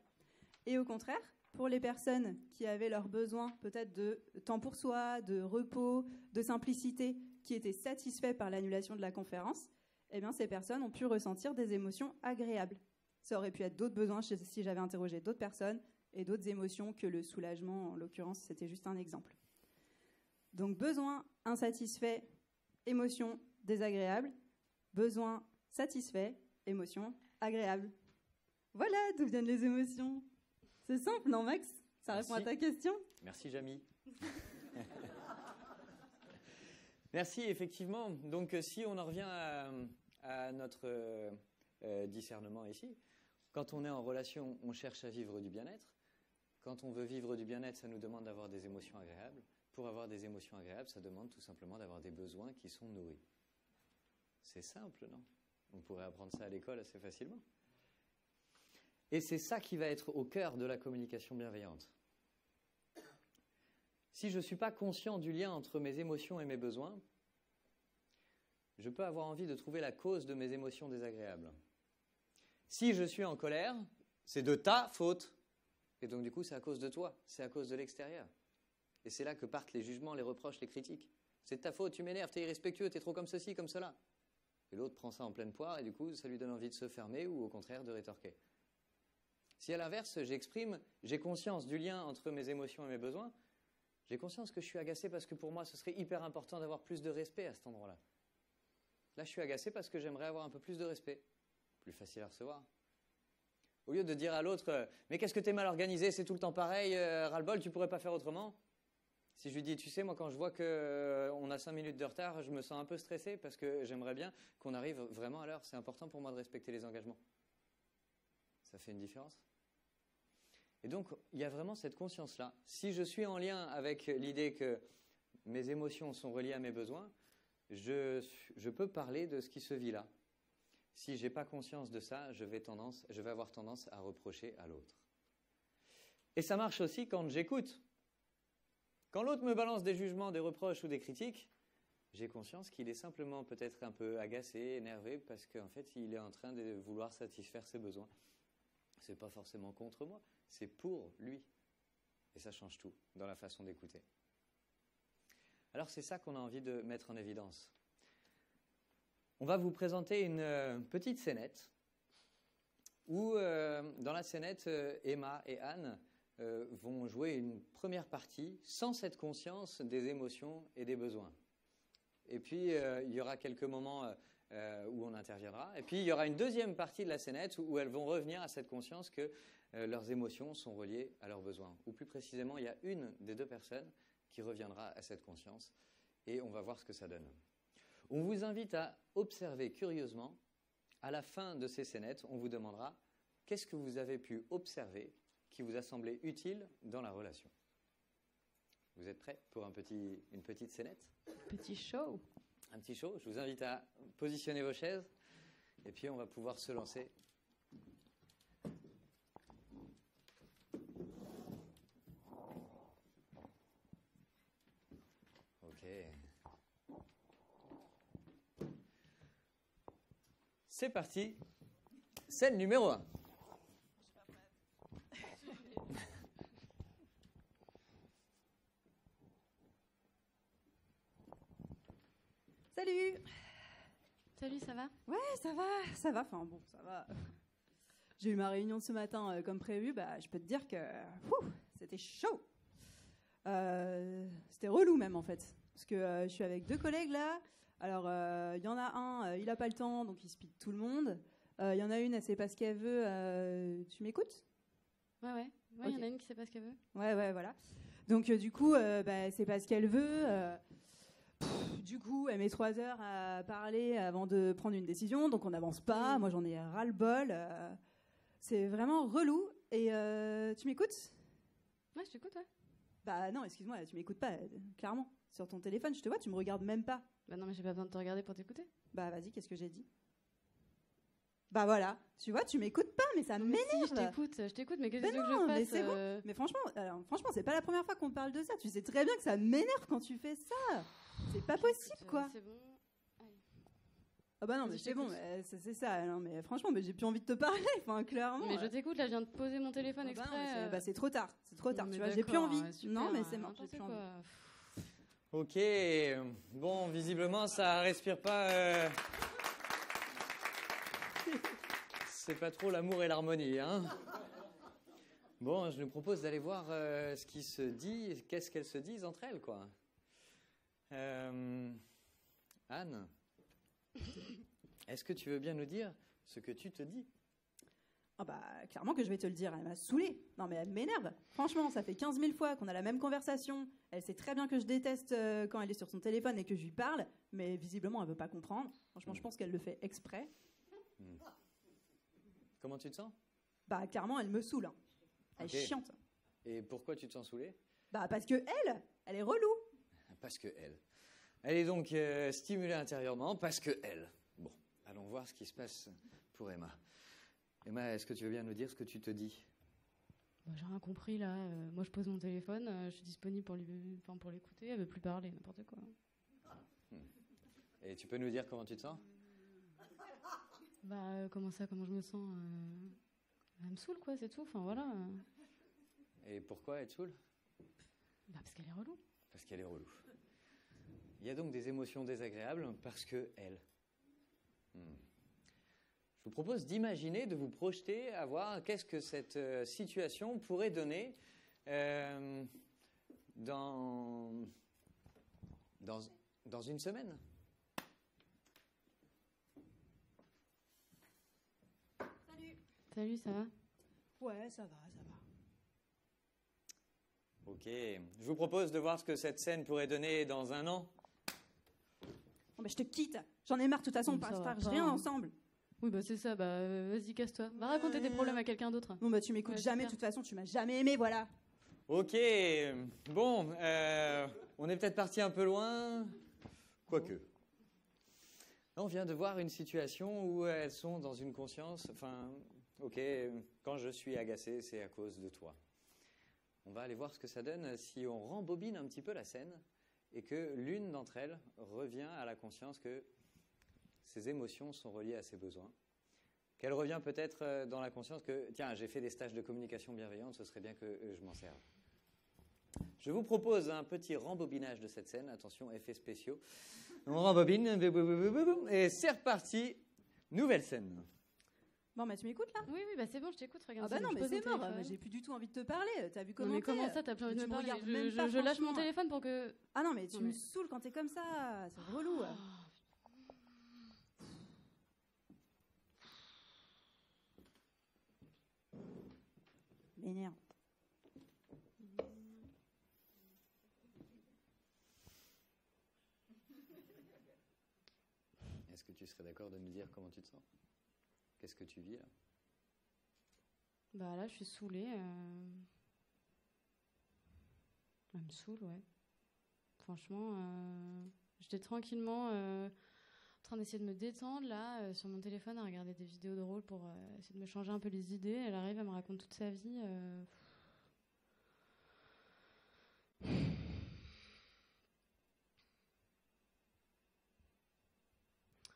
Et au contraire, pour les personnes qui avaient leurs besoins peut-être de temps pour soi, de repos, de simplicité, qui étaient satisfaits par l'annulation de la conférence, eh bien, ces personnes ont pu ressentir des émotions agréables. Ça aurait pu être d'autres besoins si j'avais interrogé d'autres personnes et d'autres émotions que le soulagement, en l'occurrence, c'était juste un exemple. Donc, besoin insatisfait, émotion désagréable, besoin satisfait, émotion agréable. Voilà d'où viennent les émotions. C'est simple, non, Max? Ça répond à ta question? Merci, Jamy. Merci, effectivement. Donc, si on en revient à notre discernement ici, quand on est en relation, on cherche à vivre du bien-être. Quand on veut vivre du bien-être, ça nous demande d'avoir des émotions agréables. Pour avoir des émotions agréables, ça demande tout simplement d'avoir des besoins qui sont nourris. C'est simple, non? On pourrait apprendre ça à l'école assez facilement. Et c'est ça qui va être au cœur de la communication bienveillante. Si je ne suis pas conscient du lien entre mes émotions et mes besoins, je peux avoir envie de trouver la cause de mes émotions désagréables. Si je suis en colère, c'est de ta faute. Et donc du coup, c'est à cause de toi, c'est à cause de l'extérieur. Et c'est là que partent les jugements, les reproches, les critiques. C'est de ta faute, tu m'énerves, t'es irrespectueux, t'es trop comme ceci, comme cela. Et l'autre prend ça en pleine poire et du coup, ça lui donne envie de se fermer ou au contraire de rétorquer. Si à l'inverse, j'ai conscience du lien entre mes émotions et mes besoins, J'ai conscience que je suis agacé parce que pour moi, ce serait hyper important d'avoir plus de respect à cet endroit-là. Là, je suis agacé parce que j'aimerais avoir un peu plus de respect. Plus facile à recevoir. Au lieu de dire à l'autre « Mais qu'est-ce que t'es mal organisé, c'est tout le temps pareil, ras-le-bol, tu pourrais pas faire autrement ?» Si je lui dis « Tu sais, moi, quand je vois qu'on a 5 minutes de retard, je me sens un peu stressé parce que j'aimerais bien qu'on arrive vraiment à l'heure. C'est important pour moi de respecter les engagements. » Ça fait une différence. Et donc, il y a vraiment cette conscience-là. Si je suis en lien avec l'idée que mes émotions sont reliées à mes besoins, je peux parler de ce qui se vit là. Si je n'ai pas conscience de ça, je vais avoir tendance à reprocher à l'autre. Et ça marche aussi quand j'écoute. Quand l'autre me balance des jugements, des reproches ou des critiques, j'ai conscience qu'il est simplement peut-être un peu agacé, énervé, parce qu'en fait, il est en train de vouloir satisfaire ses besoins. Ce n'est pas forcément contre moi, c'est pour lui. Et ça change tout dans la façon d'écouter. Alors c'est ça qu'on a envie de mettre en évidence. On va vous présenter une petite scénette où, dans la scénette, Emma et Anne vont jouer une première partie sans cette conscience des émotions et des besoins. Et puis, il y aura quelques moments où on interviendra. Et puis, il y aura une deuxième partie de la scénette où elles vont revenir à cette conscience que leurs émotions sont reliées à leurs besoins. Ou plus précisément, il y a une des deux personnes qui reviendra à cette conscience et on va voir ce que ça donne. On vous invite à observer curieusement. À la fin de ces scénettes, on vous demandera qu'est-ce que vous avez pu observer qui vous a semblé utile dans la relation. Vous êtes prêts pour une petite scénette ? Petit show. Un petit show. Je vous invite à positionner vos chaises et puis on va pouvoir se lancer. Ok. C'est parti. Scène numéro 1. Salut. Salut, ça va ? Ouais, ça va. Enfin bon, ça va. J'ai eu ma réunion de ce matin comme prévu. Bah, je peux te dire que c'était chaud. C'était relou même en fait. Parce que je suis avec 2 collègues là. Alors, il y en a un, il n'a pas le temps, donc il speed tout le monde. Il y en a une, elle sait pas ce qu'elle veut. Tu m'écoutes ? Ouais, il y en a une qui sait pas ce qu'elle veut. Ouais, voilà. Donc, du coup, elle sait pas ce qu'elle veut. Du coup, elle met 3 heures à parler avant de prendre une décision, donc on n'avance pas. Moi, j'en ai ras-le-bol. C'est vraiment relou. Et tu m'écoutes ? Ouais, je t'écoute, ouais. Bah non, excuse-moi, tu m'écoutes pas, clairement. Sur ton téléphone, je te vois, tu me regardes même pas. Bah non, mais j'ai pas besoin de te regarder pour t'écouter. Bah vas-y, qu'est-ce que j'ai dit ? Bah voilà, tu vois, tu m'écoutes pas, mais ça m'énerve. Si, je t'écoute, mais qu'est-ce que tu veux que je fasse ? Mais c'est bon. Mais franchement, c'est pas la première fois qu'on parle de ça. Tu sais très bien que ça m'énerve quand tu fais ça. C'est pas possible, quoi. C'est bon. Allez. Ah bah non, mais c'est bon, c'est ça. Non, mais franchement, mais j'ai plus envie de te parler, enfin, clairement. Mais je t'écoute, là, je viens de poser mon téléphone exprès. Bah c'est trop tard, tu vois, j'ai plus envie. Super, non, mais c'est mort, j'ai plus envie. Ok, bon, visiblement, ça respire pas... C'est pas trop l'amour et l'harmonie, hein. Bon, je nous propose d'aller voir ce qui se dit, qu'est-ce qu'elles se disent entre elles, quoi. Anne, est-ce que tu veux bien nous dire ce que tu te dis ? Ah bah, clairement que je vais te le dire, elle m'a saoulée. Non mais elle m'énerve. Franchement, ça fait 15 000 fois qu'on a la même conversation. Elle sait très bien que je déteste quand elle est sur son téléphone et que je lui parle, mais visiblement elle veut pas comprendre. Franchement, je pense qu'elle le fait exprès. Comment tu te sens ? Bah clairement, elle me saoule. Hein. Elle est chiante. Et pourquoi tu te sens saoulée ? Bah parce que elle est relou. Parce que elle est donc stimulée intérieurement parce que elle. Bon, allons voir ce qui se passe pour Emma. Emma, est-ce que tu veux bien nous dire ce que tu te dis ? Bah, j'ai rien compris là. Moi, je pose mon téléphone, je suis disponible pour l'écouter. Elle veut plus parler, n'importe quoi. Et tu peux nous dire comment tu te sens ? Bah, comment je me sens Elle me saoule, quoi, c'est tout. Enfin, voilà. Et pourquoi elle te saoule ? Bah, parce qu'elle est relou. Parce qu'elle est relou. Il y a donc des émotions désagréables parce que elle. Je vous propose d'imaginer, de vous projeter, à voir qu'est-ce que cette situation pourrait donner dans une semaine. Salut, ça va? Ouais, ça va, ça va. Ok, je vous propose de voir ce que cette scène pourrait donner dans un an. Bon, bah, je te quitte. J'en ai marre, de toute façon, on Ça va partage pas, rien hein. ensemble. Oui, bah c'est ça, bah vas-y, casse-toi. Va raconter tes problèmes à quelqu'un d'autre. Bon, bah, tu m'écoutes Ouais, jamais, super. de toute façon, tu m'as jamais aimé, voilà. Ok, bon, on est peut-être parti un peu loin, quoique. On vient de voir une situation où elles sont dans une conscience, enfin, ok, quand je suis agacé, c'est à cause de toi. On va aller voir ce que ça donne si on rembobine un petit peu la scène et que l'une d'entre elles revient à la conscience que ses émotions sont reliées à ses besoins. Qu'elle revient peut-être dans la conscience que, tiens, j'ai fait des stages de communication bienveillante, ce serait bien que je m'en serve. Je vous propose un petit rembobinage de cette scène. Attention, effets spéciaux. On rembobine, et c'est reparti. Nouvelle scène. Bon, bah, tu m'écoutes, là? Oui, bah c'est bon, je t'écoute, regarde. Ah bah ça, non, je mais pose c'est mon mort, téléphone. j'ai plus du tout envie de te parler. T'as vu comment Non, mais t'es? comment ça, t'as plus envie de Tu me me parler? regardes même pas, Je lâche mon franchement. téléphone pour que... Ah non, mais tu Non, me mais- saoules quand t'es comme ça, c'est relou. M'énerve. Est-ce que tu serais d'accord de nous dire comment tu te sens? Qu'est-ce que tu vis là? Bah là, je suis saoulée. Elle me saoule, ouais. Franchement, j'étais tranquillement en train d'essayer de me détendre là, sur mon téléphone, à regarder des vidéos drôles pour essayer de me changer un peu les idées. Elle arrive, elle me raconte toute sa vie.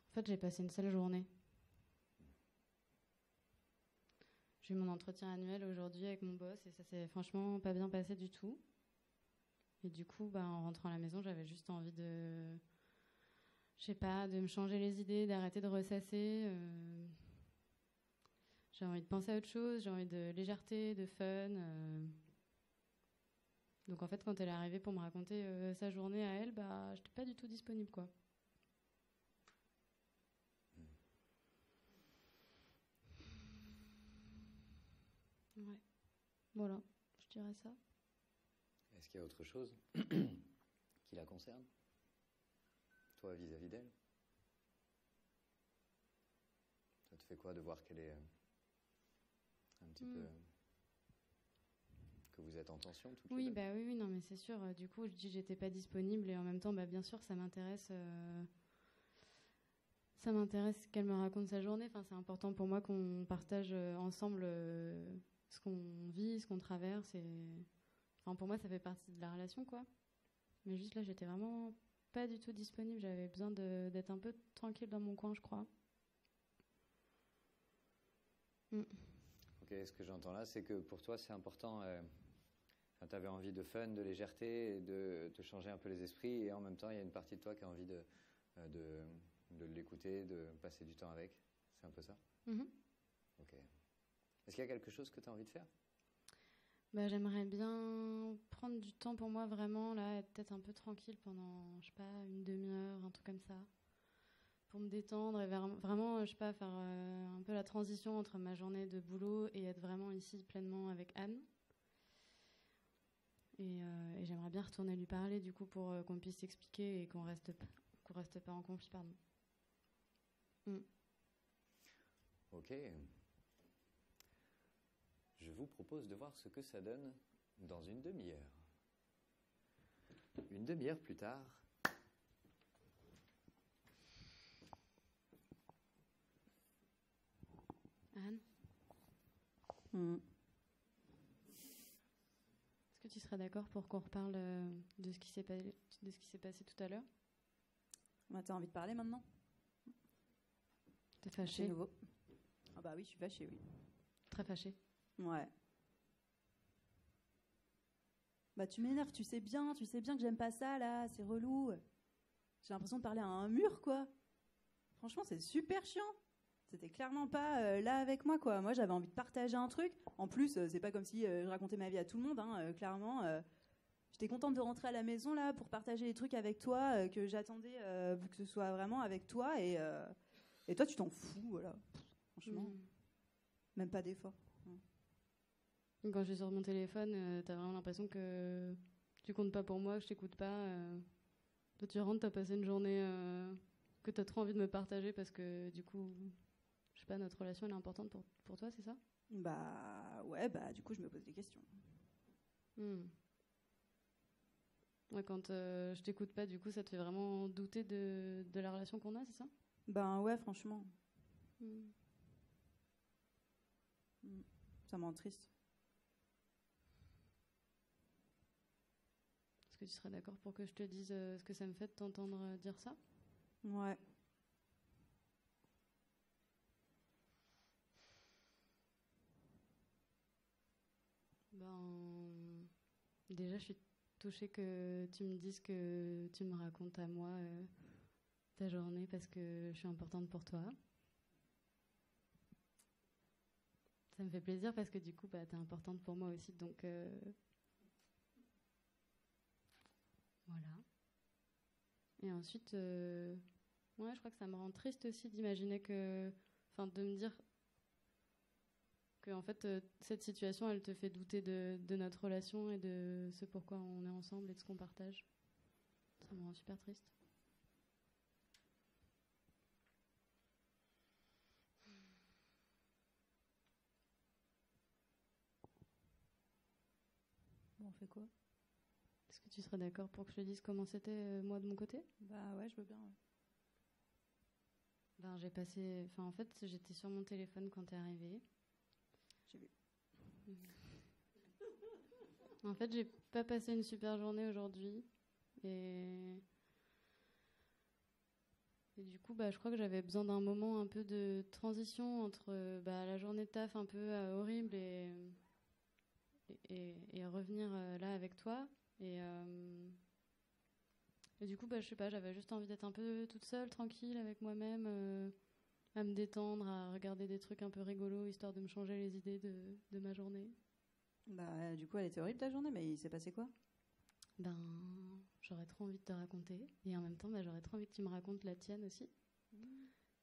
En fait, j'ai passé une sale journée. J'ai eu mon entretien annuel aujourd'hui avec mon boss et ça s'est franchement pas bien passé du tout. Et du coup, bah, en rentrant à la maison, j'avais juste envie de... Je sais pas, de me changer les idées, d'arrêter de ressasser. J'ai envie de penser à autre chose, j'ai envie de légèreté, de fun. Donc en fait, quand elle est arrivée pour me raconter sa journée à elle, bah, j'étais pas du tout disponible, quoi. Ouais. Voilà, je dirais ça. Est-ce qu'il y a autre chose qui la concerne? Toi, vis-à-vis d'elle? Ça te fait quoi de voir qu'elle est un petit peu... que vous êtes en tension toutes les Oui, deux? bah oui, non, mais c'est sûr. Du coup, je dis que j'étais pas disponible et en même temps, bah, bien sûr, ça m'intéresse. Ça m'intéresse qu'elle me raconte sa journée. Enfin, c'est important pour moi qu'on partage ensemble ce qu'on vit, ce qu'on traverse. Enfin, pour moi, ça fait partie de la relation, quoi. Mais juste là, j'étais vraiment pas du tout disponible. J'avais besoin d'être un peu tranquille dans mon coin, je crois. Ok, ce que j'entends là, c'est que pour toi, c'est important. Tu avais envie de fun, de légèreté, et de te changer un peu les esprits, et en même temps, il y a une partie de toi qui a envie de l'écouter, de passer du temps avec. C'est un peu ça? Ok. Est-ce qu'il y a quelque chose que tu as envie de faire? Bah, j'aimerais bien prendre du temps pour moi, vraiment, là, être peut-être un peu tranquille pendant, je sais pas, une demi-heure, un truc comme ça, pour me détendre et vraiment, je sais pas, faire un peu la transition entre ma journée de boulot et être vraiment ici pleinement avec Anne. Et j'aimerais bien retourner lui parler, du coup, pour qu'on puisse s'expliquer et qu'on reste pas en conflit, pardon. Ok. Je vous propose de voir ce que ça donne dans une demi-heure. Une demi-heure plus tard. Anne, est-ce que tu serais d'accord pour qu'on reparle de ce qui s'est passé tout à l'heure? Bah, t'as envie de parler maintenant? T'es C'est fâchée? nouveau. Ah bah oui, je suis fâchée, oui. Très fâchée. Ouais. Bah tu m'énerves, tu sais bien que j'aime pas ça, là, c'est relou. J'ai l'impression de parler à un mur, quoi. Franchement, c'est super chiant. C'était clairement pas là avec moi, quoi. Moi, j'avais envie de partager un truc. En plus, c'est pas comme si je racontais ma vie à tout le monde, hein. Clairement, j'étais contente de rentrer à la maison là pour partager les trucs avec toi, que j'attendais que ce soit vraiment avec toi, et toi tu t'en fous, voilà. Franchement, même pas d'effort. Quand je suis sur mon téléphone, t'as vraiment l'impression que tu comptes pas pour moi, que je t'écoute pas. Toi, tu rentres, t'as passé une journée que t'as trop envie de me partager parce que du coup, je sais pas, notre relation elle est importante pour toi, c'est ça? Bah ouais, bah du coup je me pose des questions. Ouais, quand je t'écoute pas, du coup, ça te fait vraiment douter de la relation qu'on a, c'est ça? Ben ouais, franchement. Ça me rend triste. Est-ce que tu serais d'accord pour que je te dise ce que ça me fait de t'entendre dire ça? Ouais. Ben, déjà, je suis touchée que tu me dises que tu me racontes à moi ta journée parce que je suis importante pour toi. Ça me fait plaisir parce que du coup, bah, t'es importante pour moi aussi, donc voilà. Et ensuite, ouais, je crois que ça me rend triste aussi d'imaginer que, enfin, de me dire que en fait, cette situation, elle te fait douter de notre relation et de ce pourquoi on est ensemble et de ce qu'on partage. Ça me rend super triste. Bon, on fait quoi? Est-ce que tu serais d'accord pour que je te dise comment c'était moi de mon côté? Bah ouais, je veux bien. Ouais. Ben, j'ai passé, enfin en fait, j'étais sur mon téléphone quand t'es arrivée. J'ai vu. En fait, j'ai pas passé une super journée aujourd'hui et du coup, bah, je crois que j'avais besoin d'un moment un peu de transition entre la journée de taf un peu horrible et revenir là avec toi. Et du coup, bah, je sais pas, j'avais juste envie d'être un peu toute seule, tranquille avec moi-même, à me détendre, à regarder des trucs un peu rigolos, histoire de me changer les idées de ma journée. Bah, du coup, elle était horrible ta journée, mais il s'est passé quoi? Ben, j'aurais trop envie de te raconter. Et en même temps, bah, j'aurais trop envie que tu me racontes la tienne aussi.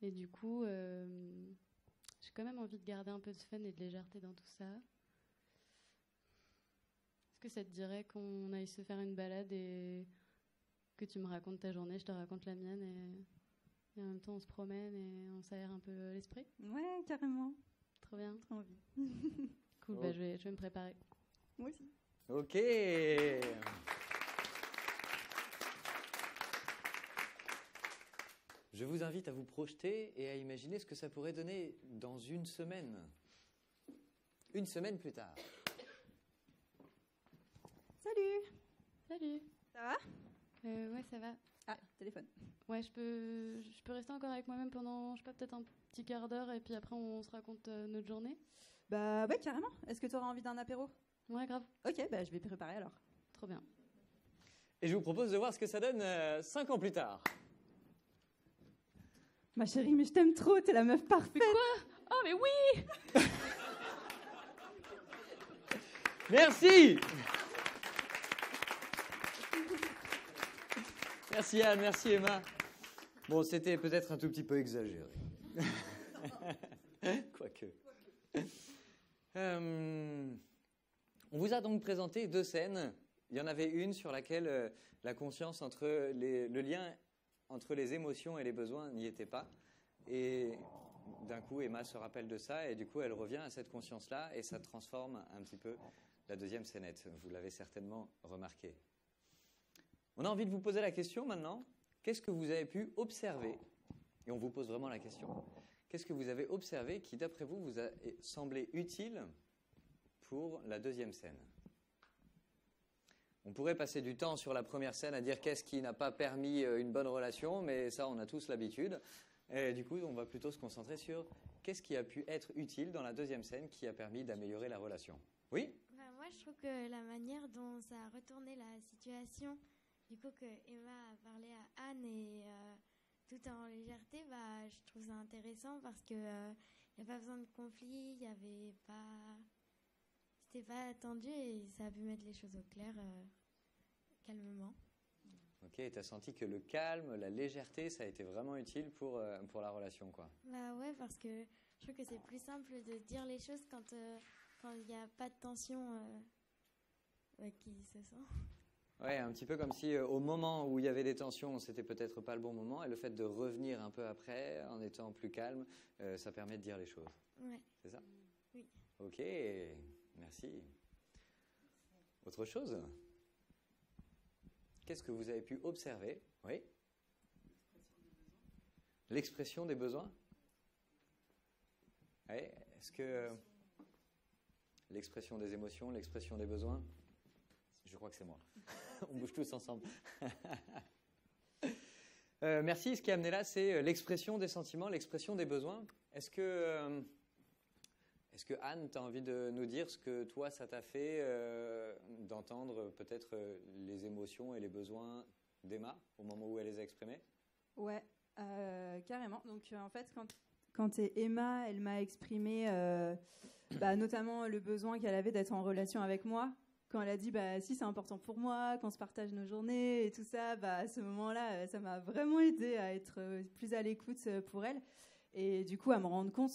Et du coup, j'ai quand même envie de garder un peu de fun et de légèreté dans tout ça. Est-ce que ça te dirait qu'on aille se faire une balade et que tu me racontes ta journée, je te raconte la mienne et en même temps on se promène et on s'aère un peu l'esprit? Ouais, carrément. Trop bien. Trop envie. Cool, bah, je vais me préparer. Moi aussi. Ok. Je vous invite à vous projeter et à imaginer ce que ça pourrait donner dans une semaine. Une semaine plus tard. Salut. Salut. Ça va? Ouais, ça va. Ah, téléphone. Ouais, je peux rester encore avec moi-même pendant, je sais pas, peut-être un petit quart d'heure et puis après on se raconte notre journée. Bah ouais, carrément. Est-ce que tu auras envie d'un apéro? Ouais, grave. Ok, bah je vais préparer alors. Trop bien. Et je vous propose de voir ce que ça donne 5 ans plus tard. Ma chérie, mais je t'aime trop, t'es la meuf parfaite. Mais quoi? Oh, mais oui! Merci! Merci Anne, merci Emma. Bon, c'était peut-être un tout petit peu exagéré. Quoique. On vous a donc présenté 2 scènes. Il y en avait une sur laquelle la conscience entre le lien entre les émotions et les besoins n'y était pas. Et d'un coup, Emma se rappelle de ça et du coup, elle revient à cette conscience-là et ça transforme un petit peu la deuxième scénette. Vous l'avez certainement remarqué. On a envie de vous poser la question maintenant. Qu'est-ce que vous avez pu observer? Et on vous pose vraiment la question. Qu'est-ce que vous avez observé qui, d'après vous, vous a semblé utile pour la deuxième scène? On pourrait passer du temps sur la première scène à dire qu'est-ce qui n'a pas permis une bonne relation, mais ça, on a tous l'habitude. Et du coup, on va plutôt se concentrer sur qu'est-ce qui a pu être utile dans la deuxième scène qui a permis d'améliorer la relation. Oui? Moi, je trouve que la manière dont ça a retourné la situation, du coup, que Emma a parlé à Anne et tout en légèreté, je trouve ça intéressant parce que il n'y a pas besoin de conflit, il y avait pas... C'était pas attendu et ça a pu mettre les choses au clair. calmement. Ok, tu as senti que le calme, la légèreté, ça a été vraiment utile pour la relation, quoi. Bah ouais, parce que je trouve que c'est plus simple de dire les choses quand il n'y a pas de tension qui se sent. Ouais, un petit peu comme si au moment où il y avait des tensions, c'était peut-être pas le bon moment, et le fait de revenir un peu après, en étant plus calme, ça permet de dire les choses. Ouais. C'est ça? Oui. Ok, merci. Autre chose? Qu'est-ce que vous avez pu observer? Oui? L'expression des besoins? Oui, est-ce que l'expression des émotions, l'expression des besoins? Je crois que c'est moi. On bouge tous ensemble. Merci. Ce qui est amené là, c'est l'expression des sentiments, l'expression des besoins. Est-ce que Anne, tu as envie de nous dire ce que toi, ça t'a fait d'entendre peut-être les émotions et les besoins d'Emma au moment où elle les a exprimés? Ouais, carrément. Donc en fait, quand Emma, elle m'a exprimé notamment le besoin qu'elle avait d'être en relation avec moi. Quand elle a dit si c'est important pour moi, qu'on se partage nos journées et tout ça, à ce moment-là, ça m'a vraiment aidé à être plus à l'écoute pour elle. Et du coup, à me rendre compte,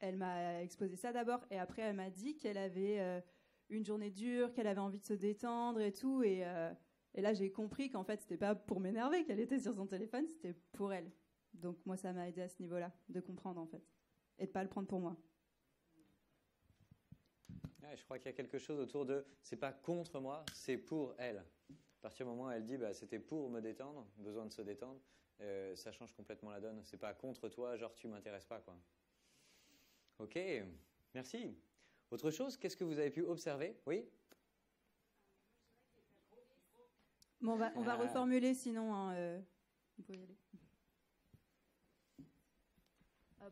elle m'a exposé ça d'abord et après elle m'a dit qu'elle avait une journée dure, qu'elle avait envie de se détendre et tout. Et là, j'ai compris qu'en fait, c'était pas pour m'énerver qu'elle était sur son téléphone, c'était pour elle. Donc moi, ça m'a aidé à ce niveau-là, de comprendre en fait, et de pas le prendre pour moi. Ouais, je crois qu'il y a quelque chose autour de c'est pas contre moi, c'est pour elle. À partir du moment où elle dit c'était pour me détendre, besoin de se détendre, ça change complètement la donne. C'est pas contre toi, genre tu m'intéresses pas, quoi. Ok, merci. Autre chose, qu'est-ce que vous avez pu observer? Oui? Bon, on va reformuler sinon. Vous pouvez y aller.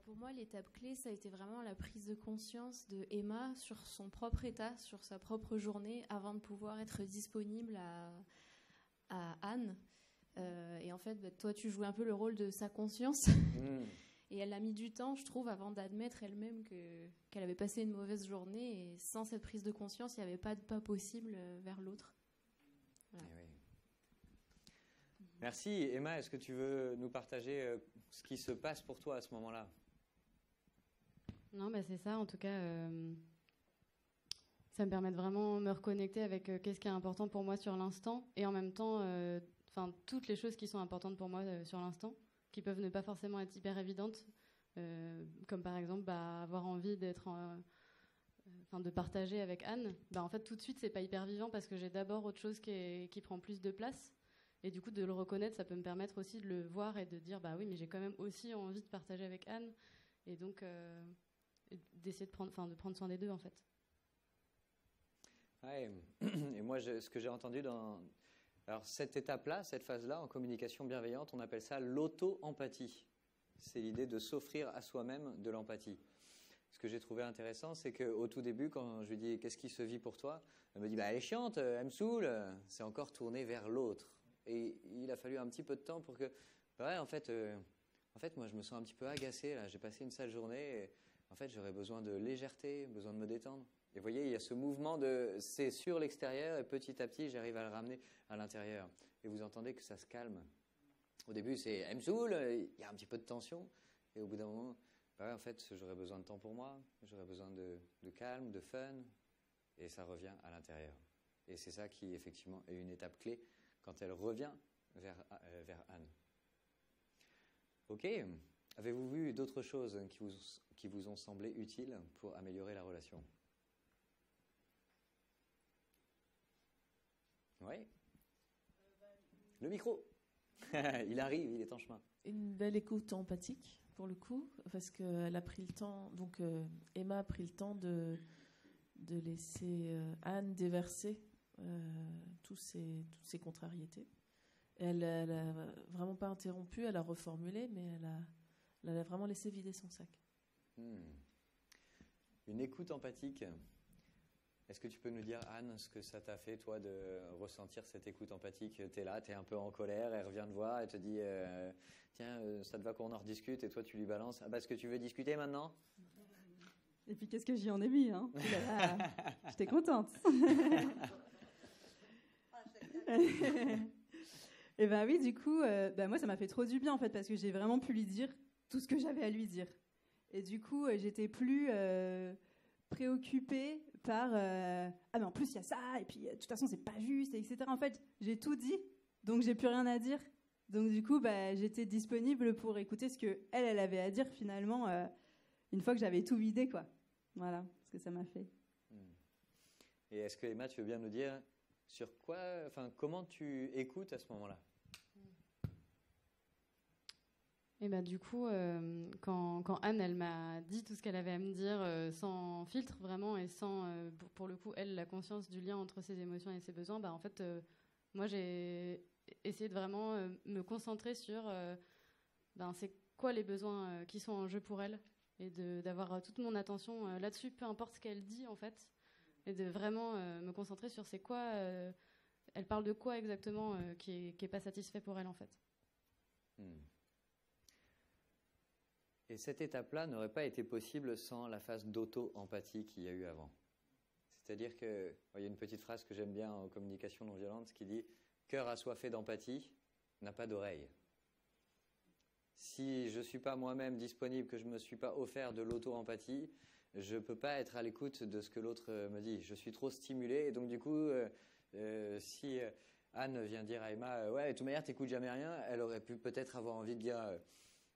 Pour moi, l'étape clé, ça a été vraiment la prise de conscience de Emma sur son propre état, sur sa propre journée, avant de pouvoir être disponible à Anne. Et en fait, toi, tu jouais un peu le rôle de sa conscience. Et elle a mis du temps, je trouve, avant d'admettre elle-même qu'elle avait passé une mauvaise journée. Et sans cette prise de conscience, il n'y avait pas de pas possible vers l'autre. Voilà. Oui. Merci. Emma, est-ce que tu veux nous partager ce qui se passe pour toi à ce moment-là? Non, c'est ça. En tout cas, ça me permet de vraiment me reconnecter avec qu'est-ce qui est important pour moi sur l'instant. Et en même temps, toutes les choses qui sont importantes pour moi sur l'instant, qui peuvent ne pas forcément être hyper évidentes, comme par exemple avoir envie de partager avec Anne. En fait, tout de suite, c'est pas hyper vivant parce que j'ai d'abord autre chose qui prend plus de place. Et du coup, de le reconnaître, ça peut me permettre aussi de le voir et de dire oui, mais j'ai quand même aussi envie de partager avec Anne. Et donc, d'essayer de prendre soin des deux, en fait. Ouais. Et moi, ce que j'ai entendu Alors, cette étape-là, cette phase-là, en communication bienveillante, on appelle ça l'auto-empathie. C'est l'idée de s'offrir à soi-même de l'empathie. Ce que j'ai trouvé intéressant, c'est qu'au tout début, quand je lui dis « Qu'est-ce qui se vit pour toi ?», elle me dit « Elle est chiante, elle me saoule », c'est encore tourné vers l'autre. Et il a fallu un petit peu de temps pour que... en fait, moi, je me sens un petit peu agacé, là. J'ai passé une sale journée. Et, en fait, j'aurais besoin de légèreté, besoin de me détendre. Et vous voyez, il y a ce mouvement c'est sur l'extérieur et petit à petit, j'arrive à le ramener à l'intérieur. Et vous entendez que ça se calme. Au début, c'est « elle me saoule », il y a un petit peu de tension. Et au bout d'un moment, en fait, j'aurais besoin de temps pour moi, j'aurais besoin de calme, de fun. Et ça revient à l'intérieur. Et c'est ça qui, effectivement, est une étape clé quand elle revient vers Anne. Ok. Avez-vous vu d'autres choses qui vous ont semblé utiles pour améliorer la relation? Oui. Le micro. Il arrive, il est en chemin. Une belle écoute empathique, pour le coup, parce qu'elle a pris le temps, donc Emma a pris le temps de laisser Anne déverser toutes ses contrariétés. Elle n'a vraiment pas interrompu, elle a reformulé, mais elle a vraiment laissé vider son sac. Une écoute empathique. Est-ce que tu peux nous dire, Anne, ce que ça t'a fait, toi, de ressentir cette écoute empathique? Tu es là, tu es un peu en colère, elle revient te voir, elle te dit tiens, ça te va qu'on en rediscute? Et toi, tu lui balances est-ce que tu veux discuter maintenant? Et puis, qu'est-ce que j'y en ai mis, hein? J'étais contente. Et ben oui, du coup, moi, ça m'a fait trop du bien, en fait, parce que j'ai vraiment pu lui dire tout ce que j'avais à lui dire. Et du coup, j'étais plus préoccupée par ah mais en plus il y a ça, et puis de toute façon c'est pas juste, etc. En fait, j'ai tout dit, donc j'ai plus rien à dire. Donc du coup, j'étais disponible pour écouter ce que elle avait à dire finalement, une fois que j'avais tout vidé, quoi. Voilà ce que ça m'a fait. Et est-ce que Emma, tu veux bien nous dire sur quoi, enfin comment tu écoutes à ce moment-là? Et du coup, quand Anne, elle m'a dit tout ce qu'elle avait à me dire, sans filtre vraiment, et sans, pour le coup, elle, la conscience du lien entre ses émotions et ses besoins, en fait, moi, j'ai essayé de vraiment me concentrer sur c'est quoi les besoins qui sont en jeu pour elle, et d'avoir toute mon attention là-dessus, peu importe ce qu'elle dit, en fait, et de vraiment me concentrer sur c'est quoi, elle parle de quoi exactement qui est pas satisfait pour elle, en fait. Et cette étape-là n'aurait pas été possible sans la phase d'auto-empathie qu'il y a eu avant. C'est-à-dire qu'il y a une petite phrase que j'aime bien en communication non violente qui dit « Cœur assoiffé d'empathie n'a pas d'oreille ». Si je ne suis pas moi-même disponible, que je ne me suis pas offert de l'auto-empathie, je ne peux pas être à l'écoute de ce que l'autre me dit. Je suis trop stimulé et donc du coup, si Anne vient dire à Emma « Ouais, de toute manière, tu n'écoutes jamais rien », elle aurait pu peut-être avoir envie de dire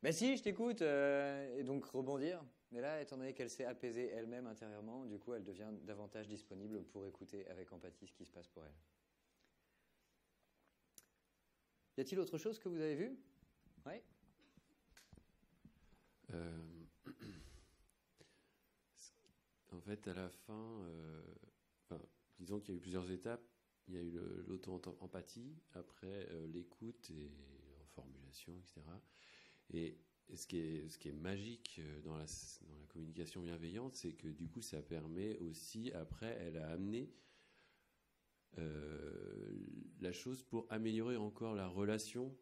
ben si, je t'écoute, et donc rebondir. Mais là, étant donné qu'elle s'est apaisée elle-même intérieurement, du coup, elle devient davantage disponible pour écouter avec empathie ce qui se passe pour elle. Y a-t-il autre chose que vous avez vu? Oui. En fait, à la fin, disons qu'il y a eu plusieurs étapes. Il y a eu l'auto-empathie, après l'écoute et en formulation, etc. Et ce qui est magique dans la communication bienveillante, c'est que du coup, ça permet aussi, après, elle a amené la chose pour améliorer encore la relation,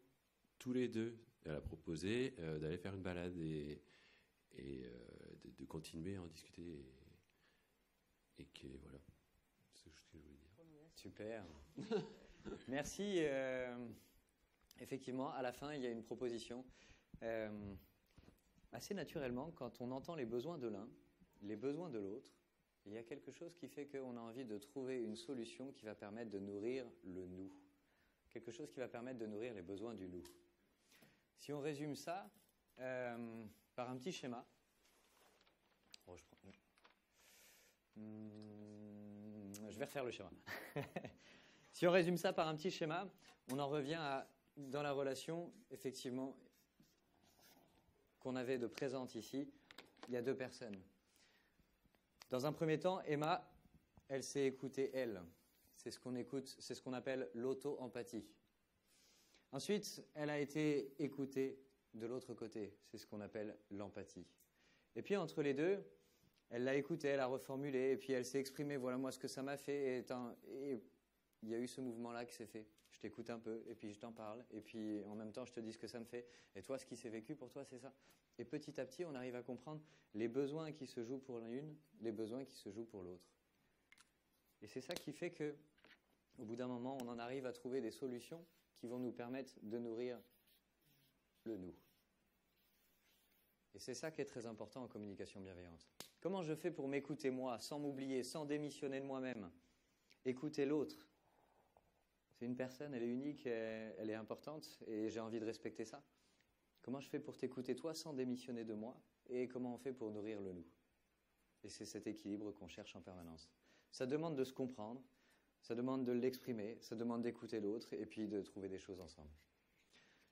tous les deux. Elle a proposé d'aller faire une balade et de continuer à en discuter. Et que voilà, c'est ce que je voulais dire. Super. Merci. Effectivement, à la fin, il y a une proposition. Assez naturellement, quand on entend les besoins de l'un, les besoins de l'autre, il y a quelque chose qui fait qu'on a envie de trouver une solution qui va permettre de nourrir le nous. Quelque chose qui va permettre de nourrir les besoins du nous. Si on résume ça par un petit schéma, je vais refaire le schéma. Si on résume ça par un petit schéma, on en revient dans la relation, effectivement, qu'on avait de présente ici, il y a deux personnes. Dans un premier temps, Emma, elle s'est écoutée elle. C'est ce qu'on écoute, c'est ce qu'on appelle l'auto-empathie. Ensuite, elle a été écoutée de l'autre côté. C'est ce qu'on appelle l'empathie. Et puis, entre les deux, elle l'a écoutée, elle a reformulé, et puis elle s'est exprimée. Voilà moi ce que ça m'a fait. Et il y a eu ce mouvement-là qui s'est fait. Je t'écoute un peu, et puis je t'en parle, et puis en même temps, je te dis ce que ça me fait. Et toi, ce qui s'est vécu pour toi, c'est ça. Et petit à petit, on arrive à comprendre les besoins qui se jouent pour l'une, les besoins qui se jouent pour l'autre. Et c'est ça qui fait que, au bout d'un moment, on en arrive à trouver des solutions qui vont nous permettre de nourrir le nous. Et c'est ça qui est très important en communication bienveillante. Comment je fais pour m'écouter moi, sans m'oublier, sans démissionner de moi-même? Écouter l'autre. C'est une personne, elle est unique, elle est importante, et j'ai envie de respecter ça. Comment je fais pour t'écouter toi sans démissionner de moi? Et comment on fait pour nourrir le nous? Et c'est cet équilibre qu'on cherche en permanence. Ça demande de se comprendre, ça demande de l'exprimer, ça demande d'écouter l'autre, et puis de trouver des choses ensemble.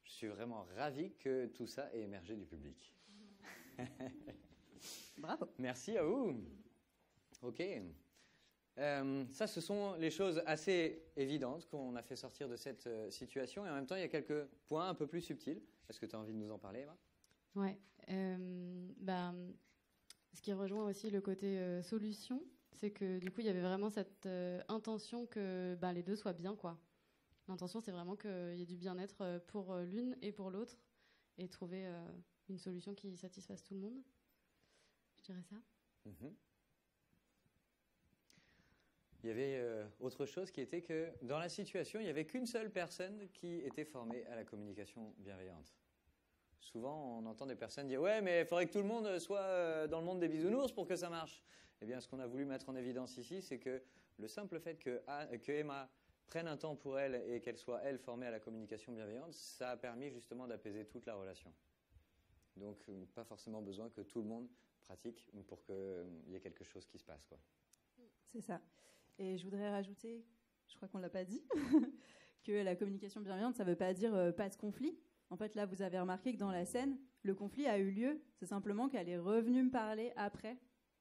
Je suis vraiment ravi que tout ça ait émergé du public. Bravo. Merci à vous. Ok. Ça, ce sont les choses assez évidentes qu'on a fait sortir de cette situation. Et en même temps, il y a quelques points un peu plus subtils. Est-ce que tu as envie de nous en parler, Emma? Ouais. Ce qui rejoint aussi le côté solution, c'est que du coup, il y avait vraiment cette intention que les deux soient bien, quoi. L'intention, c'est vraiment qu'il y ait du bien-être pour l'une et pour l'autre, et trouver une solution qui satisfasse tout le monde. Je dirais ça. Il il y avait autre chose qui était que dans la situation, il n'y avait qu'une seule personne qui était formée à la communication bienveillante. Souvent, on entend des personnes dire « Ouais, mais il faudrait que tout le monde soit dans le monde des bisounours pour que ça marche. » Eh bien, ce qu'on a voulu mettre en évidence ici, c'est que le simple fait que Emma prenne un temps pour elle et qu'elle soit, elle, formée à la communication bienveillante, ça a permis justement d'apaiser toute la relation. Donc, pas forcément besoin que tout le monde pratique pour qu'il y ait quelque chose qui se passe, quoi. C'est ça. Et je voudrais rajouter, je crois qu'on ne l'a pas dit, que la communication bienveillante, ça ne veut pas dire pas de conflit. En fait, là, vous avez remarqué que dans la scène, le conflit a eu lieu. C'est simplement qu'elle est revenue me parler après.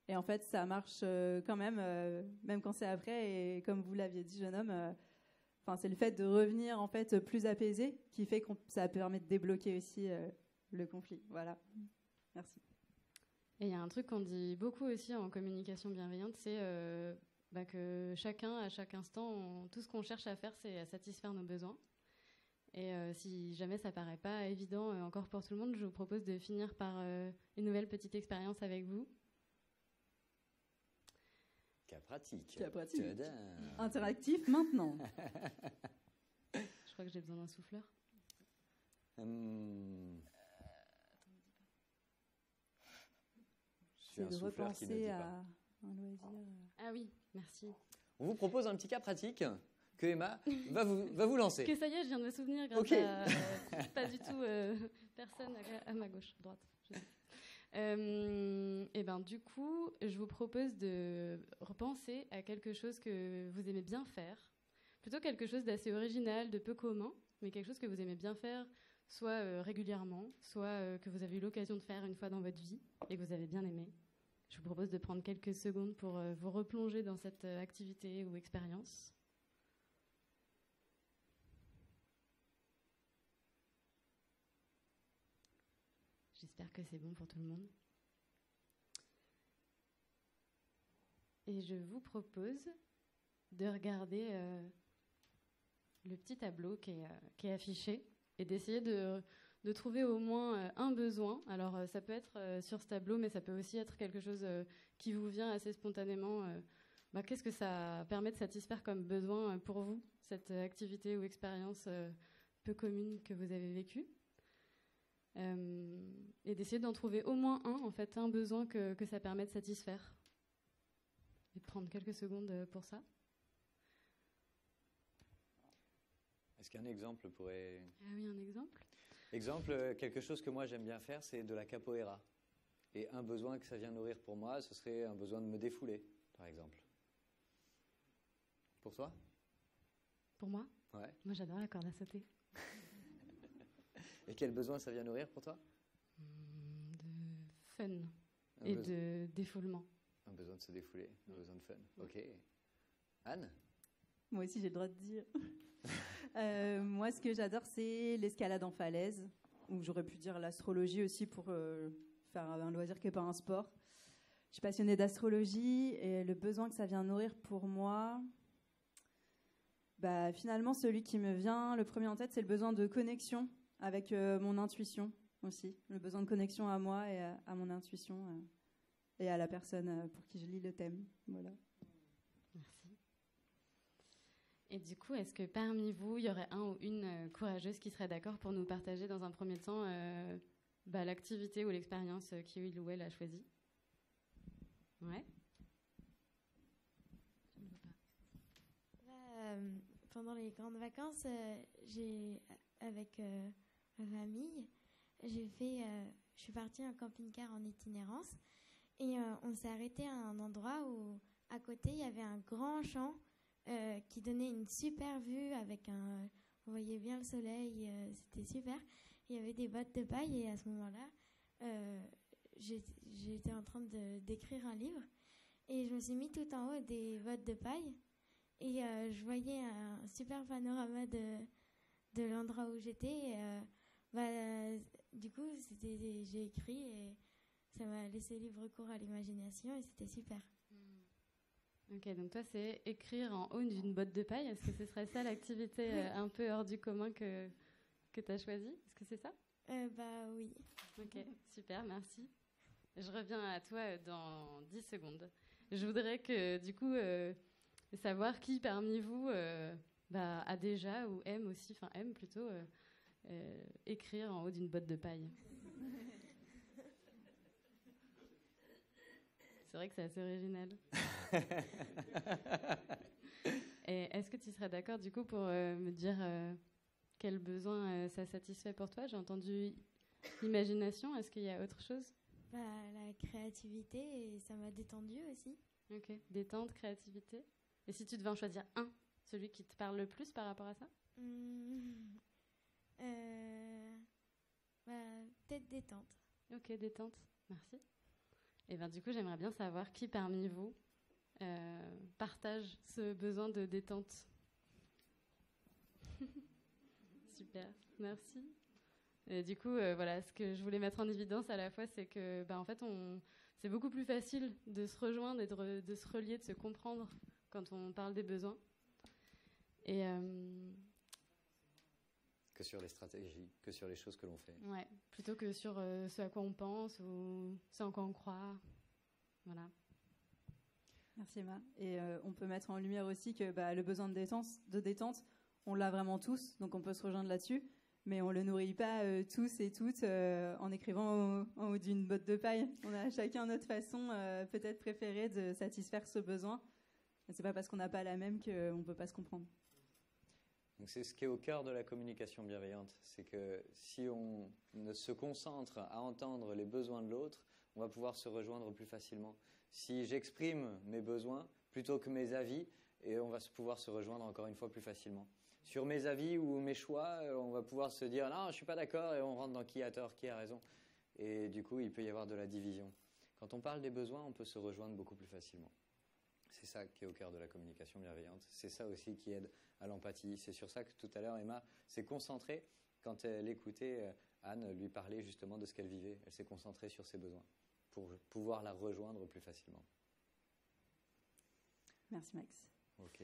Et en fait, ça marche quand même, même quand c'est après. Et comme vous l'aviez dit, jeune homme, c'est le fait de revenir en fait plus apaisé qui fait que ça permet de débloquer aussi le conflit. Voilà. Merci. Et il y a un truc qu'on dit beaucoup aussi en communication bienveillante, c'est que chacun, à chaque instant, tout ce qu'on cherche à faire, c'est à satisfaire nos besoins. Et si jamais ça paraît pas évident encore pour tout le monde, je vous propose de finir par une nouvelle petite expérience avec vous. Cas pratique. Cas pratique. Interactif maintenant. Je crois que j'ai besoin d'un souffleur. C'est de repenser à un loisir. Ah oui, merci. On vous propose un petit cas pratique que Emma va vous lancer. Que ça y est, je viens de me souvenir grâce à pas du tout personne à ma gauche, droite. Et ben du coup, je vous propose de repenser à quelque chose que vous aimez bien faire, plutôt quelque chose d'assez original, de peu commun, mais quelque chose que vous aimez bien faire, soit régulièrement, soit que vous avez eu l'occasion de faire une fois dans votre vie et que vous avez bien aimé. Je vous propose de prendre quelques secondes pour vous replonger dans cette activité ou expérience. J'espère que c'est bon pour tout le monde. Et je vous propose de regarder le petit tableau qui est affiché et d'essayer de trouver au moins un besoin. Alors ça peut être sur ce tableau, mais ça peut aussi être quelque chose qui vous vient assez spontanément. Qu'est-ce que ça permet de satisfaire comme besoin pour vous, cette activité ou expérience peu commune que vous avez vécue ? Et d'essayer d'en trouver au moins un besoin que ça permet de satisfaire. Et de prendre quelques secondes pour ça. Est-ce qu'un exemple pourrait... Ah oui, un exemple. Exemple, quelque chose que moi j'aime bien faire, c'est de la capoeira. Et un besoin que ça vient nourrir pour moi, ce serait un besoin de me défouler, par exemple. Pour toi ? Pour moi ? Ouais. Moi j'adore la corde à sauter. Et quel besoin ça vient nourrir pour toi ? De fun et de défoulement. Un besoin de se défouler, un besoin de fun. Ok. Anne ? Moi aussi, j'ai le droit de dire. Moi, ce que j'adore, c'est l'escalade en falaise, ou j'aurais pu dire l'astrologie aussi pour faire un loisir qui n'est pas un sport. Je suis passionnée d'astrologie et le besoin que ça vient nourrir pour moi, finalement, celui qui me vient le premier en tête, c'est le besoin de connexion avec mon intuition aussi. Le besoin de connexion à moi et à mon intuition et à la personne pour qui je lis le thème. Voilà. Merci. Et du coup, est-ce que parmi vous, il y aurait un ou une courageuse qui serait d'accord pour nous partager dans un premier temps l'activité ou l'expérience qu'il ou elle a choisie ? Ouais. Pendant les grandes vacances, avec ma famille, je suis partie en camping-car en itinérance et on s'est arrêté à un endroit où à côté il y avait un grand champ qui donnait une super vue on voyait bien le soleil, c'était super. Il y avait des bottes de paille et à ce moment-là, j'étais en train d'écrire un livre et je me suis mis tout en haut des bottes de paille et je voyais un super panorama de l'endroit où j'étais. Du coup, j'ai écrit et ça m'a laissé libre cours à l'imagination et c'était super. Ok, donc toi, c'est écrire en haut d'une botte de paille. Est-ce que ce serait ça l'activité un peu hors du commun que tu as choisie ? Est-ce que c'est ça ? Oui. Ok, super, merci. Je reviens à toi dans 10 secondes. Je voudrais que, du coup, savoir qui parmi vous a déjà ou aime aussi, enfin aime plutôt écrire en haut d'une botte de paille. C'est vrai que c'est assez original. Et est-ce que tu serais d'accord du coup pour me dire quel besoin ça satisfait pour toi? J'ai entendu imagination, est-ce qu'il y a autre chose? La créativité, et ça m'a détendue aussi. Ok, détente, créativité. Et si tu devais en choisir un, celui qui te parle le plus par rapport à ça? Peut-être détente. Ok, détente, merci. Et bien du coup, j'aimerais bien savoir qui parmi vous partage ce besoin de détente. Super, merci. Et du coup, voilà, ce que je voulais mettre en évidence à la fois, c'est que, en fait, c'est beaucoup plus facile de se rejoindre et de se relier, de se comprendre quand on parle des besoins. Et que sur les stratégies, que sur les choses que l'on fait. Ouais, plutôt que sur ce à quoi on pense ou ce en quoi on croit. Voilà. Merci Emma. Et on peut mettre en lumière aussi que le besoin de détente, on l'a vraiment tous, donc on peut se rejoindre là-dessus, mais on ne le nourrit pas tous et toutes en écrivant en haut d'une botte de paille. On a chacun notre façon peut-être préférée de satisfaire ce besoin. Et c'est pas parce qu'on n'a pas la même qu'on ne peut pas se comprendre. Donc c'est ce qui est au cœur de la communication bienveillante, c'est que si on se concentre à entendre les besoins de l'autre, on va pouvoir se rejoindre plus facilement. Si j'exprime mes besoins plutôt que mes avis, et on va pouvoir se rejoindre encore une fois plus facilement. Sur mes avis ou mes choix, on va pouvoir se dire « Non, je ne suis pas d'accord » et on rentre dans qui a tort, qui a raison. Et du coup, il peut y avoir de la division. Quand on parle des besoins, on peut se rejoindre beaucoup plus facilement. C'est ça qui est au cœur de la communication bienveillante. C'est ça aussi qui aide à l'empathie. C'est sur ça que tout à l'heure, Emma s'est concentrée quand elle écoutait Anne lui parler justement de ce qu'elle vivait. Elle s'est concentrée sur ses besoins pour pouvoir la rejoindre plus facilement. Merci Max. Ok.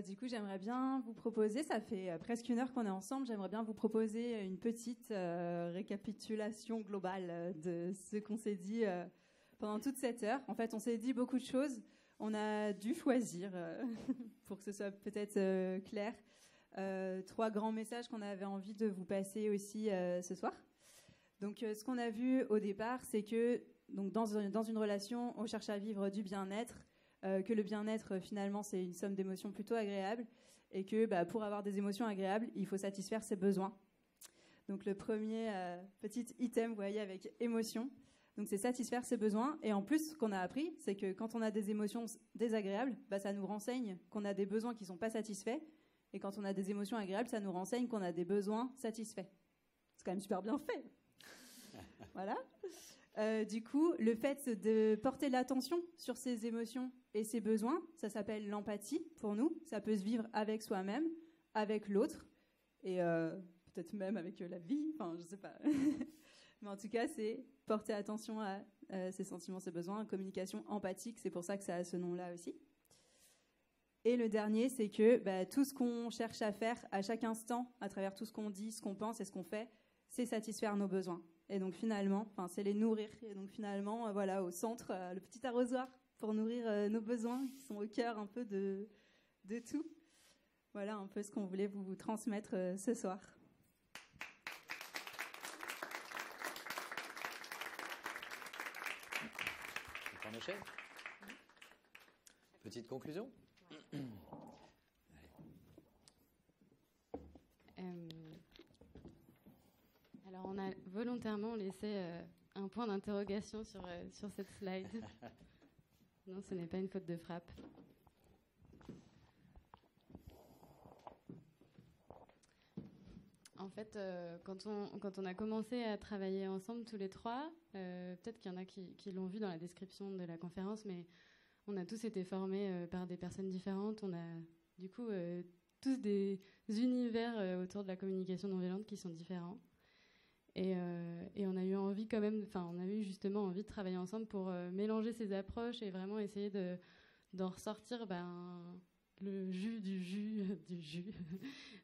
Du coup, j'aimerais bien vous proposer, ça fait presque 1 heure qu'on est ensemble, j'aimerais bien vous proposer une petite récapitulation globale de ce qu'on s'est dit pendant toute cette heure. En fait, on s'est dit beaucoup de choses. On a dû choisir, pour que ce soit peut-être clair, 3 grands messages qu'on avait envie de vous passer aussi ce soir. Donc, ce qu'on a vu au départ, c'est que donc, dans une relation, on cherche à vivre du bien-être, que le bien-être, finalement, c'est une somme d'émotions plutôt agréables, et que pour avoir des émotions agréables, il faut satisfaire ses besoins. Donc, le premier petit item, vous voyez, avec émotion, donc c'est satisfaire ses besoins. Et en plus, ce qu'on a appris, c'est que quand on a des émotions désagréables, ça nous renseigne qu'on a des besoins qui ne sont pas satisfaits. Et quand on a des émotions agréables, ça nous renseigne qu'on a des besoins satisfaits. C'est quand même super bien fait. Voilà. Du coup, le fait de porter l'attention sur ses émotions et ses besoins, ça s'appelle l'empathie pour nous. Ça peut se vivre avec soi-même, avec l'autre, et peut-être même avec la vie, enfin, je sais pas. Mais en tout cas, c'est porter attention à ses sentiments, ses besoins, communication empathique, c'est pour ça que ça a ce nom-là aussi. Et le dernier, c'est que tout ce qu'on cherche à faire à chaque instant, à travers tout ce qu'on dit, ce qu'on pense et ce qu'on fait, c'est satisfaire nos besoins. Et donc finalement, c'est les nourrir. Et donc finalement, voilà, au centre, le petit arrosoir pour nourrir nos besoins qui sont au cœur un peu de tout. Voilà un peu ce qu'on voulait vous transmettre ce soir. Petite conclusion. Alors, on a volontairement laissé un point d'interrogation sur cette slide. Non, ce n'est pas une faute de frappe. En fait, quand on a commencé à travailler ensemble tous les 3, peut-être qu'il y en a qui l'ont vu dans la description de la conférence, mais on a tous été formés par des personnes différentes. On a du coup tous des univers autour de la communication non violente qui sont différents. Et on a eu envie quand même, on a eu justement envie de travailler ensemble pour mélanger ces approches et vraiment essayer d'en ressortir le jus du jus,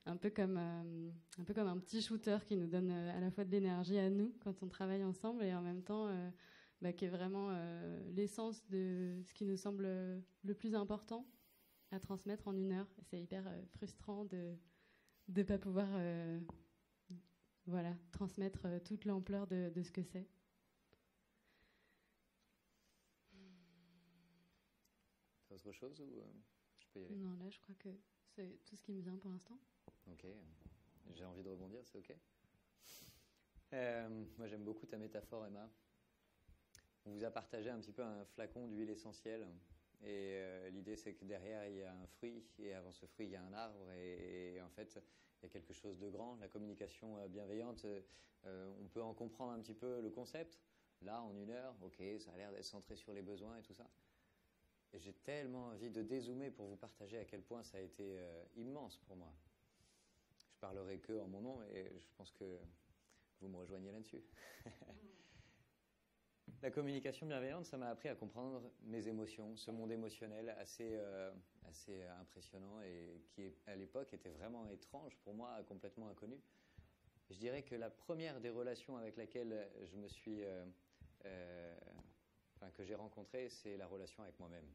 un peu comme un petit shooter qui nous donne à la fois de l'énergie à nous quand on travaille ensemble et en même temps qui est vraiment l'essence de ce qui nous semble le plus important à transmettre en 1 heure. C'est hyper frustrant de ne pas pouvoir transmettre toute l'ampleur de ce que c'est. Autre chose ou je peux y aller? Non, là, je crois que c'est tout ce qui me vient pour l'instant. Ok, j'ai envie de rebondir, c'est ok. Moi, j'aime beaucoup ta métaphore, Emma. On vous a partagé un petit peu un flacon d'huile essentielle. Et l'idée, c'est que derrière, il y a un fruit. Et avant ce fruit, il y a un arbre. Et en fait, il y a quelque chose de grand. La communication bienveillante, on peut en comprendre un petit peu le concept. Là, en 1 heure, ok, ça a l'air d'être centré sur les besoins et tout ça. Et j'ai tellement envie de dézoomer pour vous partager à quel point ça a été immense pour moi. Je parlerai que en mon nom et je pense que vous me rejoignez là-dessus. La communication bienveillante, ça m'a appris à comprendre mes émotions, ce monde émotionnel assez impressionnant et qui, à l'époque, était vraiment étrange pour moi, complètement inconnu. Je dirais que la première des relations avec laquelle je me suis... que j'ai rencontré, c'est la relation avec moi-même.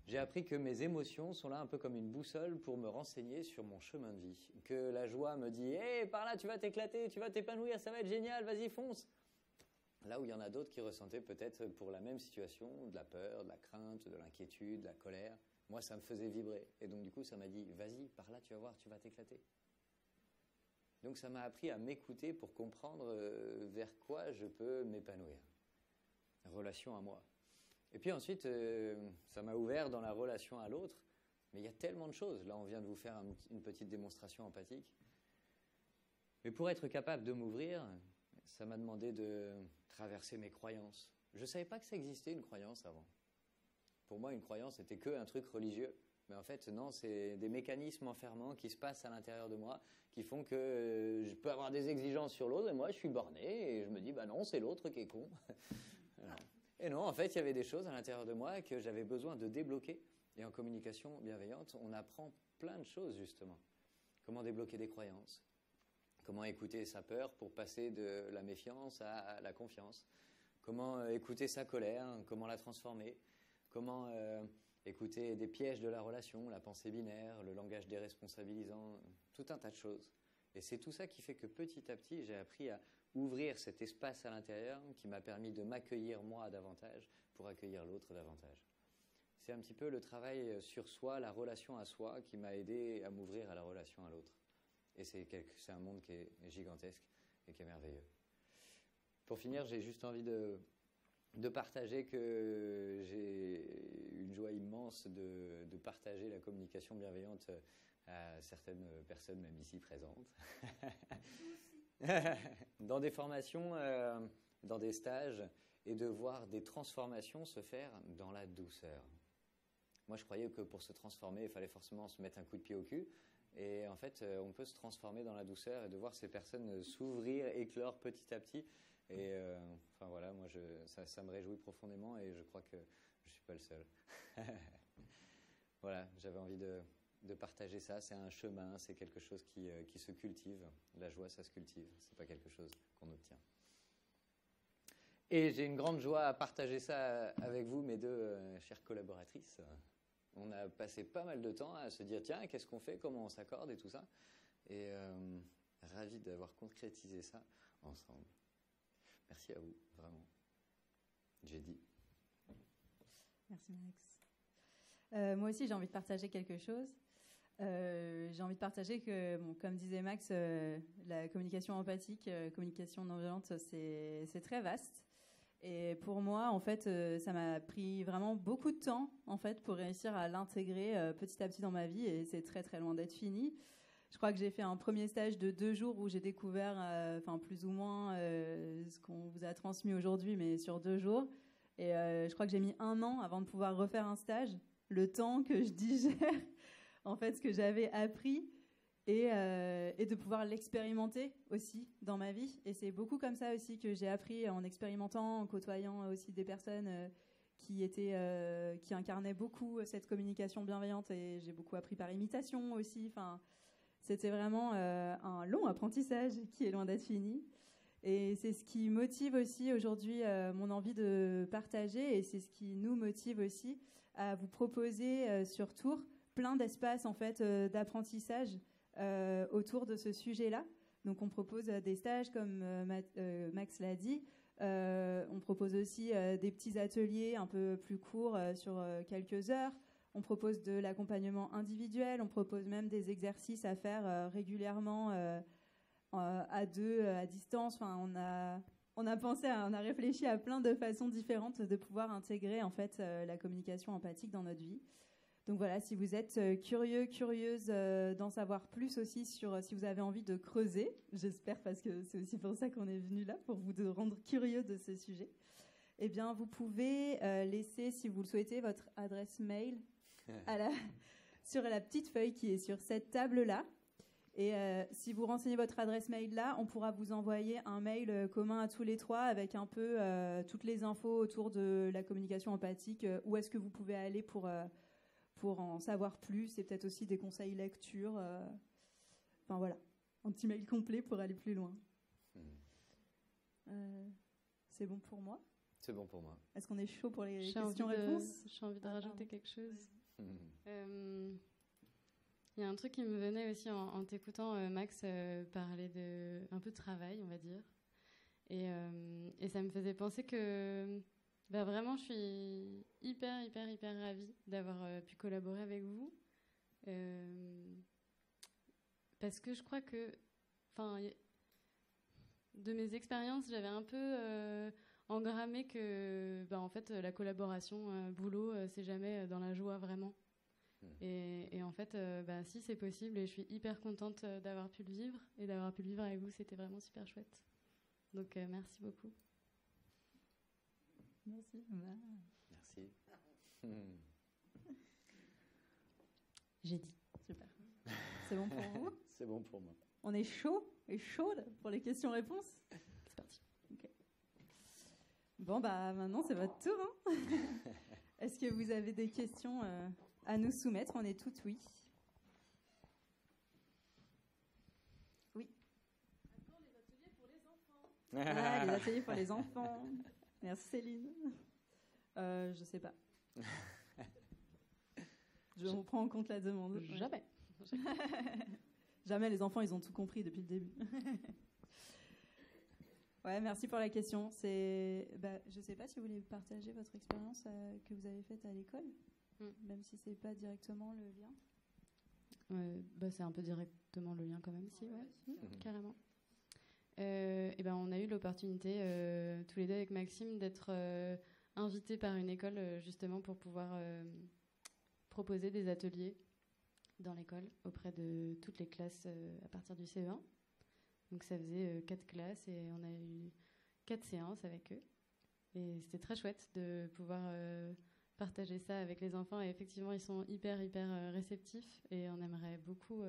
J'ai appris que mes émotions sont là un peu comme une boussole pour me renseigner sur mon chemin de vie. Que la joie me dit « Hey, par là, tu vas t'éclater, tu vas t'épanouir, ça va être génial, vas-y, fonce !» Là où il y en a d'autres qui ressentaient peut-être pour la même situation de la peur, de la crainte, de l'inquiétude, de la colère. Moi, ça me faisait vibrer. Et donc, du coup, ça m'a dit « Vas-y, par là, tu vas voir, tu vas t'éclater !» Donc, ça m'a appris à m'écouter pour comprendre vers quoi je peux m'épanouir. Relation à moi. Et puis ensuite, ça m'a ouvert dans la relation à l'autre. Mais il y a tellement de choses. Là, on vient de vous faire une petite démonstration empathique. Mais pour être capable de m'ouvrir, ça m'a demandé de traverser mes croyances. Je ne savais pas que ça existait, une croyance, avant. Pour moi, une croyance, c'était qu'un truc religieux. Mais en fait, non, c'est des mécanismes enfermants qui se passent à l'intérieur de moi, qui font que je peux avoir des exigences sur l'autre, et moi, je suis borné, et je me dis, bah non, c'est l'autre qui est con. Et non, en fait, il y avait des choses à l'intérieur de moi que j'avais besoin de débloquer. Et en communication bienveillante, on apprend plein de choses, justement. Comment débloquer des croyances. Comment écouter sa peur pour passer de la méfiance à la confiance. Comment écouter sa colère, comment la transformer. Comment écouter des pièges de la relation, la pensée binaire, le langage déresponsabilisant, tout un tas de choses. Et c'est tout ça qui fait que petit à petit, j'ai appris à ouvrir cet espace à l'intérieur qui m'a permis de m'accueillir moi davantage pour accueillir l'autre davantage. C'est un petit peu le travail sur soi, la relation à soi qui m'a aidé à m'ouvrir à la relation à l'autre. Et c'est un monde qui est gigantesque et qui est merveilleux. Pour finir, j'ai juste envie de partager que j'ai une joie immense de partager la communication bienveillante à certaines personnes, même ici présentes. Dans des formations, dans des stages, et de voir des transformations se faire dans la douceur. Moi, je croyais que pour se transformer, il fallait forcément se mettre un coup de pied au cul. Et en fait, on peut se transformer dans la douceur et de voir ces personnes s'ouvrir, éclore petit à petit. Et enfin voilà, moi, ça me réjouit profondément et je crois que je ne suis pas le seul. Voilà, j'avais envie de partager ça. C'est un chemin, c'est quelque chose qui se cultive. La joie, ça se cultive. Ce n'est pas quelque chose qu'on obtient. Et j'ai une grande joie à partager ça avec vous, mes deux chères collaboratrices. On a passé pas mal de temps à se dire, tiens, qu'est-ce qu'on fait, comment on s'accorde et tout ça. Et ravi d'avoir concrétisé ça ensemble. Merci à vous, vraiment. J'ai dit. Merci Max. Moi aussi, j'ai envie de partager quelque chose. J'ai envie de partager que, bon, comme disait Max, la communication empathique, communication non violente, c'est très vaste. Et pour moi, en fait, ça m'a pris vraiment beaucoup de temps, en fait, pour réussir à l'intégrer petit à petit dans ma vie. Et c'est très, très loin d'être fini. Je crois que j'ai fait un premier stage de 2 jours où j'ai découvert, plus ou moins, ce qu'on vous a transmis aujourd'hui, mais sur 2 jours. Et je crois que j'ai mis 1 an avant de pouvoir refaire un stage. Le temps que je digère, en fait, ce que j'avais appris. Et de pouvoir l'expérimenter aussi dans ma vie. Et c'est beaucoup comme ça aussi que j'ai appris en expérimentant, en côtoyant aussi des personnes qui incarnaient beaucoup cette communication bienveillante. Et j'ai beaucoup appris par imitation aussi. Enfin, c'était vraiment un long apprentissage qui est loin d'être fini. Et c'est ce qui motive aussi aujourd'hui mon envie de partager, et c'est ce qui nous motive aussi à vous proposer sur Tours plein d'espaces en fait, d'apprentissage autour de ce sujet-là. Donc on propose des stages comme Max l'a dit. On propose aussi des petits ateliers un peu plus courts sur quelques heures. On propose de l'accompagnement individuel. On propose même des exercices à faire régulièrement à deux, à distance. Enfin, on a réfléchi à plein de façons différentes de pouvoir intégrer en fait la communication empathique dans notre vie. Donc voilà, si vous êtes curieuse d'en savoir plus aussi sur si vous avez envie de creuser, j'espère, parce que c'est aussi pour ça qu'on est venu là, pour vous de rendre curieux de ce sujet, eh bien vous pouvez laisser, si vous le souhaitez, votre adresse mail sur la petite feuille qui est sur cette table-là. Et si vous renseignez votre adresse mail là, on pourra vous envoyer un mail commun à tous les trois avec un peu toutes les infos autour de la communication empathique, où est-ce que vous pouvez aller pour en savoir plus, et peut-être aussi des conseils lecture. Enfin voilà, un petit mail complet pour aller plus loin. C'est bon pour moi ? C'est bon pour moi. Est-ce qu'on est chaud pour les questions-réponses ? J'ai envie de rajouter quelque chose. Il y a un truc qui me venait aussi en t'écoutant, Max, parler un peu de travail, on va dire. Et ça me faisait penser que vraiment, je suis hyper ravie d'avoir pu collaborer avec vous. Parce que je crois que, de mes expériences, j'avais un peu engrammé que en fait, la collaboration boulot, c'est jamais dans la joie vraiment. Et en fait, si, c'est possible, et je suis hyper contente d'avoir pu le vivre, et d'avoir pu le vivre avec vous, c'était vraiment super chouette. Donc merci beaucoup. Merci. Merci. J'ai dit. Super. C'est bon pour vous ? C'est bon pour moi. On est chaud et chaude pour les questions-réponses ? C'est parti. Okay. Bon, maintenant, c'est votre tour. Hein. Est-ce que vous avez des questions à nous soumettre ? On est toutes oui. Oui. Encore les ateliers pour les enfants. Ah, les ateliers pour les enfants. Merci Céline. Je sais pas. On prend en compte la demande. Jamais. Jamais, les enfants, ils ont tout compris depuis le début. Ouais, merci pour la question. Je sais pas si vous voulez partager votre expérience que vous avez faite à l'école, même si c'est pas directement le lien. C'est un peu directement le lien quand même, si, ouais, carrément. On a eu l'opportunité, tous les deux avec Maxime, d'être invités par une école justement pour pouvoir proposer des ateliers dans l'école auprès de toutes les classes à partir du CE1. Donc ça faisait 4 classes et on a eu 4 séances avec eux. Et c'était très chouette de pouvoir partager ça avec les enfants. Et effectivement, ils sont hyper réceptifs, et on aimerait beaucoup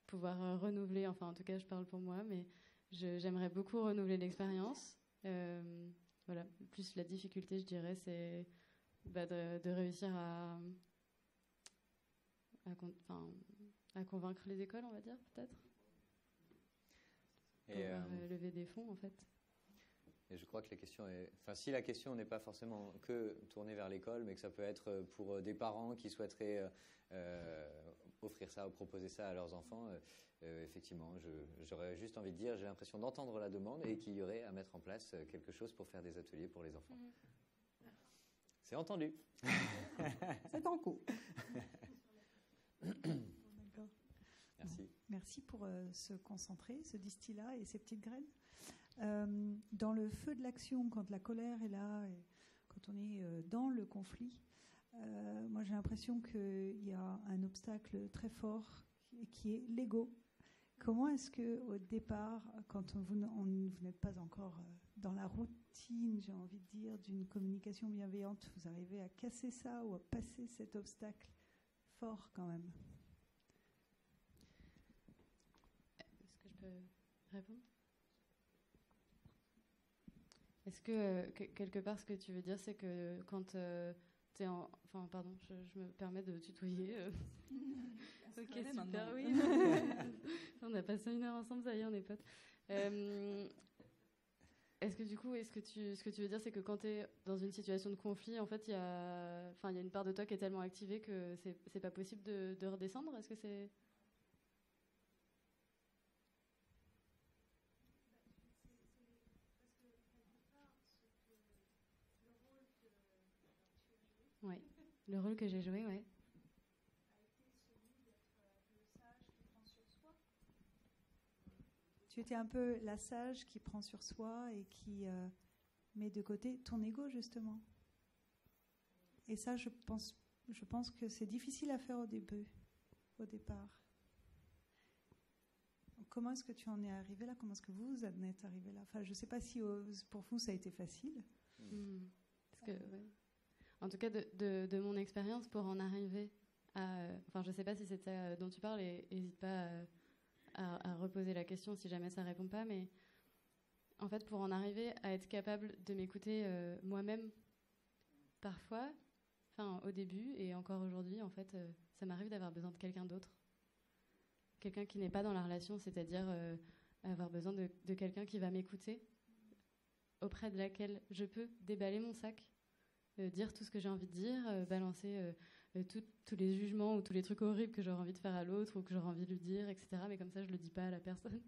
pouvoir renouveler, enfin en tout cas je parle pour moi, mais j'aimerais beaucoup renouveler l'expérience. Voilà. Plus la difficulté, je dirais, c'est de réussir à convaincre les écoles, on va dire, peut-être. Pour lever des fonds, en fait. Et je crois que la question est... si la question n'est pas forcément que tournée vers l'école, mais que ça peut être pour des parents qui souhaiteraient offrir ça ou proposer ça à leurs enfants, effectivement, j'aurais juste envie de dire, j'ai l'impression d'entendre la demande et qu'il y aurait à mettre en place quelque chose pour faire des ateliers pour les enfants. C'est entendu. C'est en cours. D'accord. Merci. Merci pour ce concentré, ce distillat et ces petites graines. Dans le feu de l'action, quand la colère est là, et quand on est dans le conflit, moi j'ai l'impression qu'il y a un obstacle très fort qui est l'ego. Comment est-ce que au départ, quand vous n'êtes pas encore dans la routine, j'ai envie de dire, d'une communication bienveillante, vous arrivez à casser ça ou à passer cet obstacle fort quand même? Est-ce que je peux répondre? Est-ce que quelque part, ce que tu veux dire, c'est que quand tu es en... Enfin, pardon, je me permets de tutoyer. Ok, super, oui. On a passé 1 heure ensemble, ça y est, on est potes. Est-ce que du coup, ce que tu veux dire, c'est que quand tu es dans une situation de conflit, en fait, il y a une part de toi qui est tellement activée que c'est pas possible de redescendre? Est-ce que c'est... Ouais, le rôle que j'ai joué, ouais. Tu étais un peu la sage qui prend sur soi et qui met de côté ton ego, justement. Et ça, je pense que c'est difficile à faire au départ. Comment est-ce que tu en es arrivé là? Comment est-ce que vous en êtes arrivé là? Enfin, je ne sais pas si pour vous ça a été facile. Parce que, ouais. En tout cas, de mon expérience, pour en arriver à... Enfin, je ne sais pas si c'est ça dont tu parles, et n'hésite pas à reposer la question si jamais ça ne répond pas, mais en fait, pour en arriver à être capable de m'écouter moi-même, parfois, au début et encore aujourd'hui, en fait, ça m'arrive d'avoir besoin de quelqu'un d'autre. Quelqu'un qui n'est pas dans la relation, c'est-à-dire avoir besoin de quelqu'un qui va m'écouter, auprès de laquelle je peux déballer mon sac, dire tout ce que j'ai envie de dire, balancer tous les jugements ou tous les trucs horribles que j'aurais envie de faire à l'autre ou que j'aurais envie de lui dire, etc. Mais comme ça, je ne le dis pas à la personne.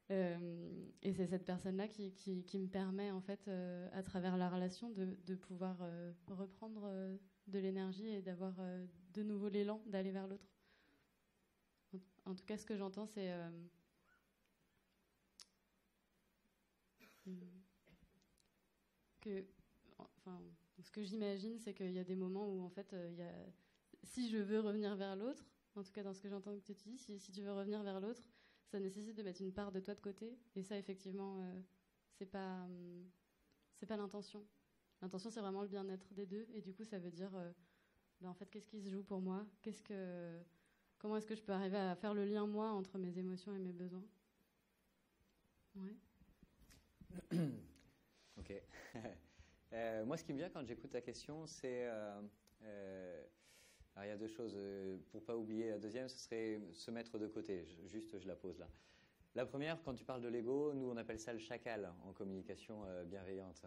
Et c'est cette personne-là qui me permet, en fait, à travers la relation, de pouvoir reprendre de l'énergie et d'avoir de nouveau l'élan d'aller vers l'autre. En tout cas, ce que j'entends, c'est... ce que j'imagine, c'est qu'il y a des moments où, en fait, si je veux revenir vers l'autre, en tout cas dans ce que j'entends que tu dis, si tu veux revenir vers l'autre, ça nécessite de mettre une part de toi de côté. Et ça, effectivement, c'est pas l'intention. L'intention, c'est vraiment le bien-être des deux. Et du coup, ça veut dire, en fait, qu'est-ce qui se joue pour moi? Comment est-ce que je peux arriver à faire le lien, moi, entre mes émotions et mes besoins? Ouais. Ok. Moi, ce qui me vient quand j'écoute ta question, c'est... alors, il y a deux choses. Pour ne pas oublier la deuxième, ce serait se mettre de côté. Je la pose là. La première, quand tu parles de l'ego, nous, on appelle ça le chacal en communication bienveillante.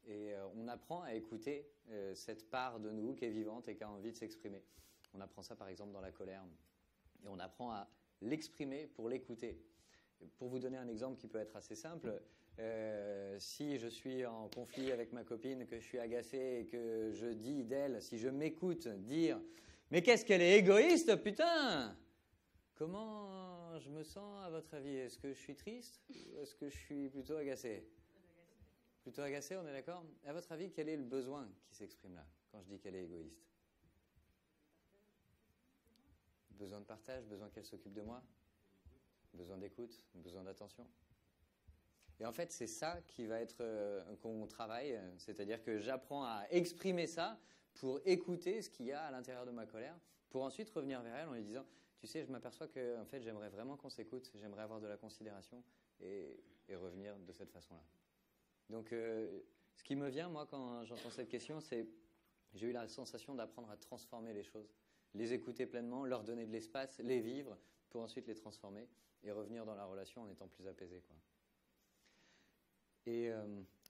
Et on apprend à écouter cette part de nous qui est vivante et qui a envie de s'exprimer. On apprend ça, par exemple, dans la colère. Et on apprend à l'exprimer pour l'écouter. Pour vous donner un exemple qui peut être assez simple, si je suis en conflit avec ma copine, que je suis agacé et que je dis d'elle, si je m'écoute dire « Mais qu'est-ce qu'elle est égoïste, putain !» Comment je me sens à votre avis? Est-ce que je suis triste ou est-ce que je suis plutôt agacé? Plutôt agacé, on est d'accord? À votre avis, quel est le besoin qui s'exprime là, quand je dis qu'elle est égoïste? Besoin de partage, besoin qu'elle s'occupe de moi? Besoin d'écoute, besoin d'attention? Et en fait, c'est ça qui va être qu'on travaille, c'est-à-dire que j'apprends à exprimer ça pour écouter ce qu'il y a à l'intérieur de ma colère, pour ensuite revenir vers elle en lui disant « Tu sais, je m'aperçois que en fait, j'aimerais vraiment qu'on s'écoute, j'aimerais avoir de la considération et revenir de cette façon-là. » Donc, ce qui me vient, moi, quand j'entends cette question, c'est j'ai eu la sensation d'apprendre à transformer les choses, les écouter pleinement, leur donner de l'espace, les vivre, pour ensuite les transformer et revenir dans la relation en étant plus apaisé, quoi. Et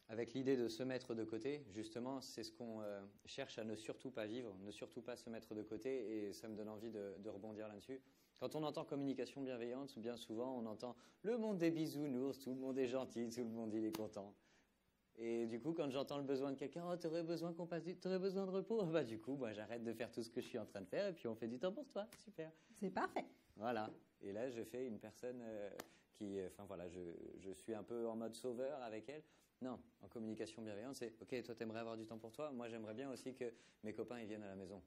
avec l'idée de se mettre de côté, justement, c'est ce qu'on cherche à ne surtout pas vivre, ne surtout pas se mettre de côté, et ça me donne envie de rebondir là-dessus. Quand on entend communication bienveillante, bien souvent, on entend « le monde des bisounours, tout le monde est gentil, tout le monde il est content ». Et du coup, quand j'entends le besoin de quelqu'un, « oh, t'aurais besoin qu'on passe t'aurais besoin de repos ?» Bah du coup, moi, j'arrête de faire tout ce que je suis en train de faire, et puis on fait du temps pour toi, super. C'est parfait. Voilà, et là, je fais une personne... enfin voilà, je suis un peu en mode sauveur avec elle. Non, en communication bienveillante, c'est ok, toi t'aimerais avoir du temps pour toi, moi j'aimerais bien aussi que mes copains ils viennent à la maison.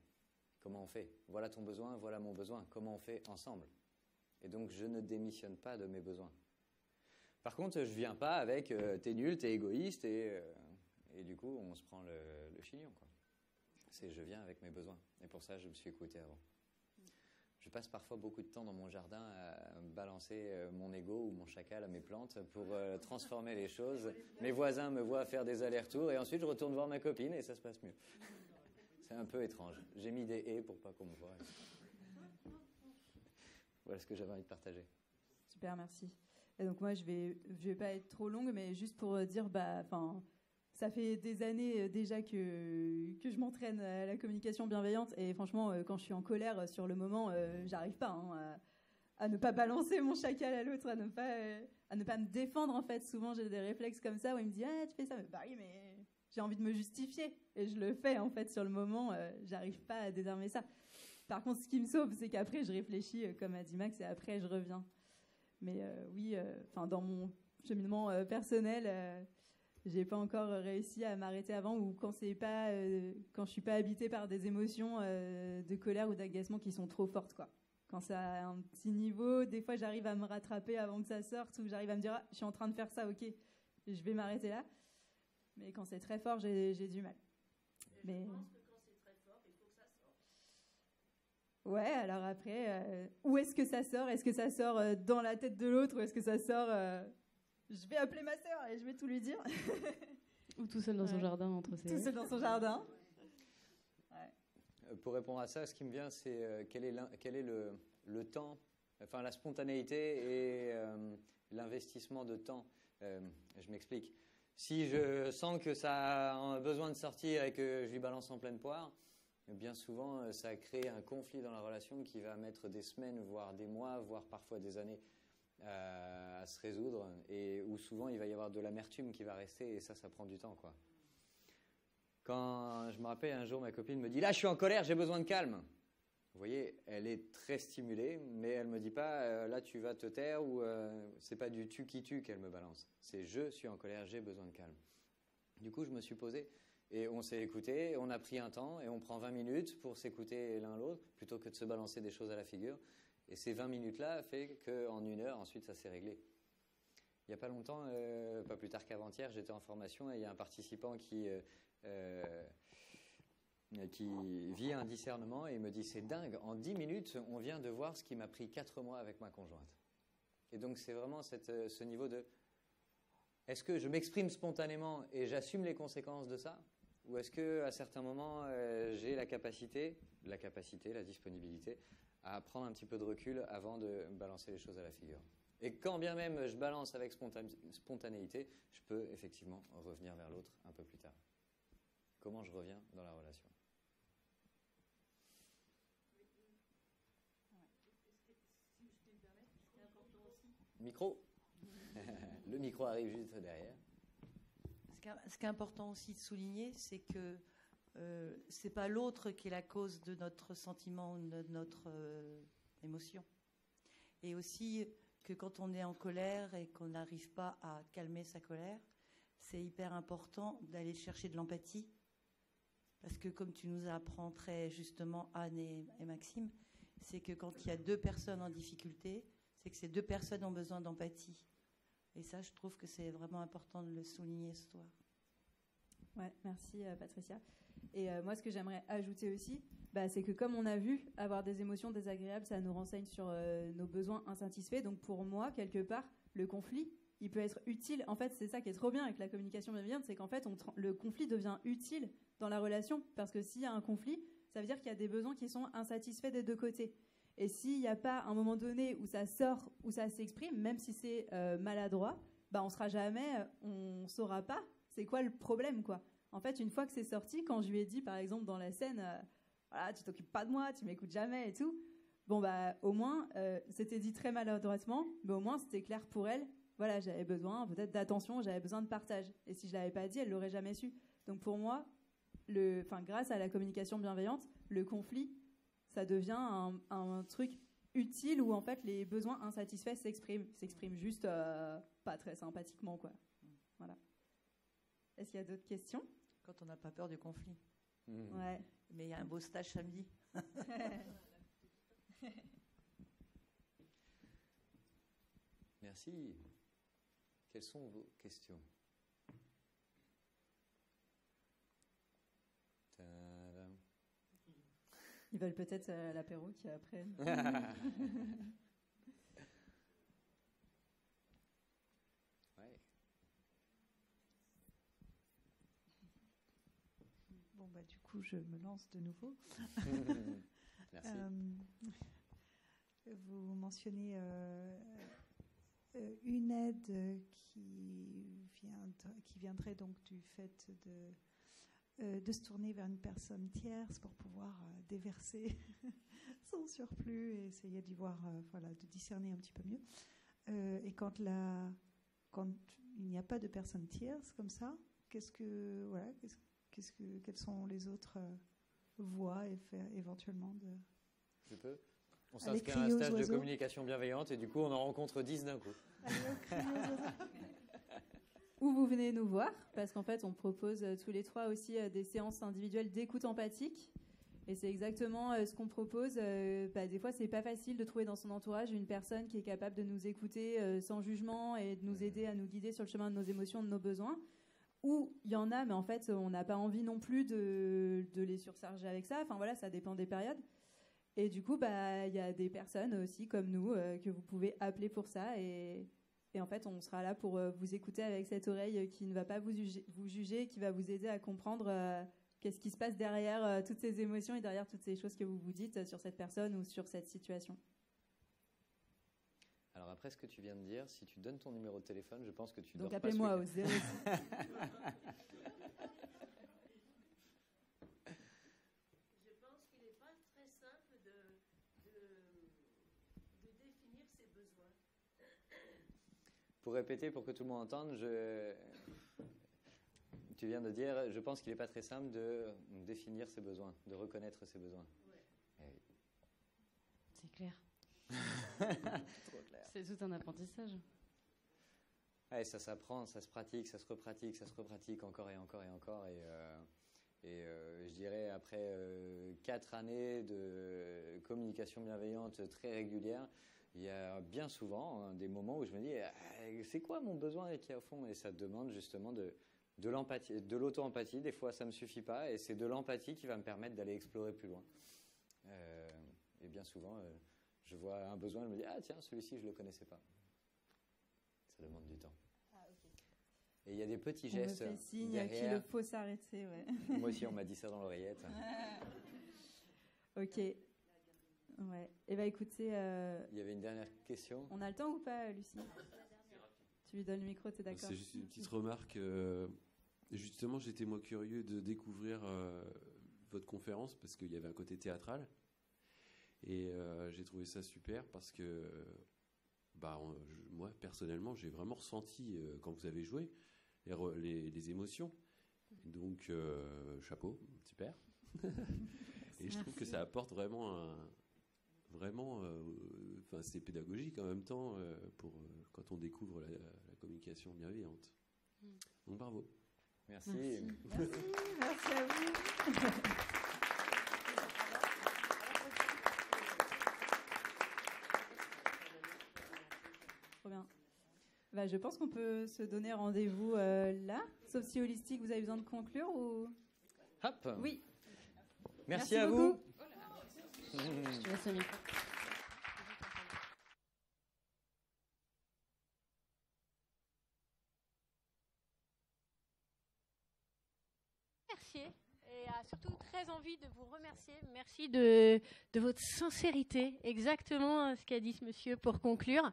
Comment on fait? Voilà ton besoin, voilà mon besoin. Comment on fait ensemble? Et donc je ne démissionne pas de mes besoins. Par contre, je viens pas avec t'es nul, t'es égoïste et du coup on se prend le chignon, quoi. C'est je viens avec mes besoins. Et pour ça, je me suis écouté avant. Je passe parfois beaucoup de temps dans mon jardin à balancer mon ego ou mon chacal à mes plantes pour transformer les choses. Mes voisins me voient faire des allers-retours et ensuite je retourne voir ma copine et ça se passe mieux. C'est un peu étrange. J'ai mis des haies pour pas qu'on me voie. Voilà ce que j'avais envie de partager. Super, merci. Et donc moi, je vais pas être trop longue, mais juste pour dire, ça fait des années déjà que je m'entraîne à la communication bienveillante. Et franchement, quand je suis en colère sur le moment, j'arrive pas à ne pas balancer mon chacal à l'autre, à ne pas me défendre en fait. Souvent, j'ai des réflexes comme ça où il me dit « Ah, tu fais ça ?» Bah oui, mais j'ai envie de me justifier. Et je le fais en fait sur le moment, j'arrive pas à désarmer ça. Par contre, ce qui me sauve, c'est qu'après, je réfléchis, comme a dit Max, et après, je reviens. Mais dans mon cheminement personnel, j'ai pas encore réussi à m'arrêter avant, ou quand je suis pas habitée par des émotions de colère ou d'agacement qui sont trop fortes, quoi. Quand ça a un petit niveau, des fois, j'arrive à me rattraper avant que ça sorte, ou j'arrive à me dire, je suis en train de faire ça, ok, je vais m'arrêter là. Mais quand c'est très fort, j'ai du mal. Mais... Ouais, alors après, où est-ce que ça sort ? Est-ce que ça sort dans la tête de l'autre, ou est-ce que ça sort je vais appeler ma sœur et je vais tout lui dire. Ou tout seul dans son jardin entre ses... Tout seul dans son jardin. Pour répondre à ça, ce qui me vient, c'est quel est le temps, enfin la spontanéité et l'investissement de temps. Je m'explique. Si je sens que ça a besoin de sortir et que je lui balance en pleine poire, bien souvent, ça crée un conflit dans la relation qui va mettre des semaines, voire des mois, voire parfois des années à se résoudre, et où souvent il va y avoir de l'amertume qui va rester, et ça prend du temps, quoi. Quand je me rappelle un jour, ma copine me dit « Là, je suis en colère, j'ai besoin de calme ». Vous voyez, elle est très stimulée, mais elle me dit pas « Là, tu vas te taire » ou c'est pas du « tu qui tue » qu'elle me balance. C'est « Je suis en colère, j'ai besoin de calme ». Du coup, je me suis posé et on s'est écouté, on a pris un temps et on prend 20 minutes pour s'écouter l'un l'autre plutôt que de se balancer des choses à la figure. Et ces 20 minutes-là fait qu'en 1 heure, ensuite, ça s'est réglé. Il n'y a pas longtemps, pas plus tard qu'avant-hier, j'étais en formation et il y a un participant qui vit un discernement et il me dit « C'est dingue, en 10 minutes, on vient de voir ce qui m'a pris 4 mois avec ma conjointe. » Et donc, c'est vraiment ce niveau de « Est-ce que je m'exprime spontanément et j'assume les conséquences de ça ? Ou est-ce qu'à certains moments, j'ai la capacité, la disponibilité à prendre un petit peu de recul avant de balancer les choses à la figure. Et quand bien même je balance avec spontanéité, je peux effectivement revenir vers l'autre un peu plus tard. Comment je reviens dans la relation ? Micro. Le micro arrive juste derrière. Ce qui est important aussi de souligner, c'est que c'est pas l'autre qui est la cause de notre sentiment ou de notre émotion. Et aussi que quand on est en colère et qu'on n'arrive pas à calmer sa colère, c'est hyper important d'aller chercher de l'empathie. Parce que comme tu nous apprends très justement, Anne et Maxime, c'est que quand il y a 2 personnes en difficulté, c'est que ces 2 personnes ont besoin d'empathie. Et ça, je trouve que c'est vraiment important de le souligner ce soir. Ouais, merci Patricia. Et moi, ce que j'aimerais ajouter aussi, c'est que comme on a vu, avoir des émotions désagréables, ça nous renseigne sur nos besoins insatisfaits. Donc pour moi, quelque part, le conflit, il peut être utile. En fait, c'est ça qui est trop bien avec la communication bienveillante, c'est qu'en fait, le conflit devient utile dans la relation. Parce que s'il y a un conflit, ça veut dire qu'il y a des besoins qui sont insatisfaits des 2 côtés. Et s'il n'y a pas un moment donné où ça sort, où ça s'exprime, même si c'est maladroit, on sera jamais, on saura pas c'est quoi le problème, quoi. En fait, une fois que c'est sorti, quand je lui ai dit, par exemple, dans la scène, voilà, tu t'occupes pas de moi, tu m'écoutes jamais et tout, au moins, c'était dit très maladroitement, mais au moins, c'était clair pour elle. Voilà, j'avais besoin peut-être d'attention, j'avais besoin de partage. Et si je l'avais pas dit, elle l'aurait jamais su. Donc pour moi, grâce à la communication bienveillante, le conflit, ça devient un truc utile où en fait les besoins insatisfaits s'expriment juste pas très sympathiquement, quoi. Voilà. Est-ce qu'il y a d'autres questions ? Quand on n'a pas peur du conflit. Ouais. Mais il y a un beau stage samedi. Merci. Quelles sont vos questions ? Tadam. Ils veulent peut-être l'apéro qui est après. Bon, du coup, je me lance de nouveau. Merci. Vous mentionnez une aide qui viendrait donc du fait de se tourner vers une personne tierce pour pouvoir déverser son surplus et essayer d'y voir, de discerner un petit peu mieux. Et quand il n'y a pas de personne tierce comme ça, quelles sont les autres voies et faire éventuellement de... Je peux. On s'inscrit à un stage de communication bienveillante et du coup on en rencontre 10 d'un coup. Ou vous venez nous voir, parce qu'en fait on propose tous les 3 aussi des séances individuelles d'écoute empathique. Et c'est exactement ce qu'on propose. Des fois c'est pas facile de trouver dans son entourage une personne qui est capable de nous écouter sans jugement et de nous aider à nous guider sur le chemin de nos émotions, de nos besoins. Ou il y en a, mais en fait on n'a pas envie non plus de les surcharger avec ça. Enfin voilà, ça dépend des périodes. Et du coup, il y a des personnes aussi comme nous que vous pouvez appeler pour ça. Et en fait, on sera là pour vous écouter avec cette oreille qui ne va pas vous juger, qui va vous aider à comprendre qu'est-ce qui se passe derrière toutes ces émotions et derrière toutes ces choses que vous vous dites sur cette personne ou sur cette situation. Alors après ce que tu viens de dire, si tu donnes ton numéro de téléphone, je pense que tu Donc dors pas. appelez-moi au 06. Pour répéter, pour que tout le monde entende, tu viens de dire, je pense qu'il n'est pas très simple de définir ses besoins, de reconnaître ses besoins. Ouais. Eh oui. C'est clair. C'est tout un apprentissage. Ouais, ça s'apprend, ça se pratique, ça se repratique encore et encore et encore. Et je dirais, après 4 années de communication bienveillante très régulière, il y a bien souvent des moments où je me dis c'est quoi mon besoin qui est au fond, et ça demande justement de l'empathie, de l'auto-empathie. Des fois ça me suffit pas et c'est de l'empathie qui va me permettre d'aller explorer plus loin. Et bien souvent je vois un besoin, je me dis tiens, celui-ci je le connaissais pas. Ça demande du temps. Et il y a des petits gestes on me fait signe derrière. Qu'il faut s'arrêter, ouais. Moi aussi on m'a dit ça dans l'oreillette. Ok. Ouais. Et écoutez, il y avait une dernière question. On a le temps ou pas, Lucie? Tu lui donnes le micro, t'es d'accord? C'est juste une petite remarque. Justement, j'étais moi curieux de découvrir votre conférence parce qu'il y avait un côté théâtral. Et j'ai trouvé ça super parce que moi, personnellement, j'ai vraiment ressenti, quand vous avez joué, les émotions. Donc, chapeau, super. Et je trouve que ça apporte vraiment c'est pédagogique en même temps pour quand on découvre la communication bienveillante. Donc bravo. Merci. Merci à vous. Trop bien. Je pense qu'on peut se donner rendez-vous là, sauf si Holistique, vous avez besoin de conclure ou... Hop. Oui. Merci à beaucoup. vous. Je te laisse le micro. Et a surtout très envie de vous remercier. Merci de votre sincérité, exactement ce qu'a dit ce monsieur pour conclure.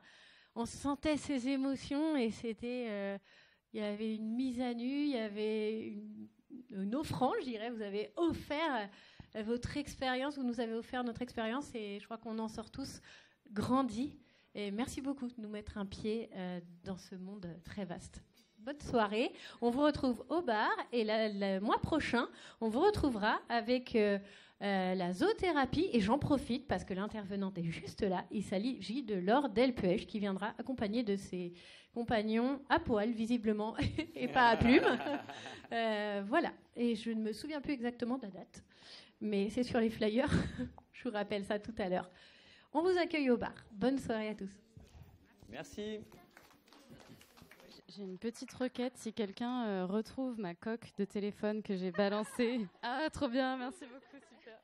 On sentait ses émotions et c'était, il y avait une mise à nu, il y avait une offrande, je dirais. Vous avez offert votre expérience, vous nous avez offert notre expérience et je crois qu'on en sort tous grandis. Et merci beaucoup de nous mettre un pied dans ce monde très vaste. Bonne soirée. On vous retrouve au bar et le mois prochain, on vous retrouvera avec la zoothérapie. Et j'en profite parce que l'intervenante est juste là. Il s'agit de Laure Delpech qui viendra accompagnée de ses compagnons à poil, visiblement, et pas à plumes. Voilà. Et je ne me souviens plus exactement de la date, mais c'est sur les flyers. Je vous rappelle ça tout à l'heure. On vous accueille au bar. Bonne soirée à tous. Merci. J'ai une petite requête, si quelqu'un retrouve ma coque de téléphone que j'ai balancée. Ah, trop bien, merci beaucoup, super.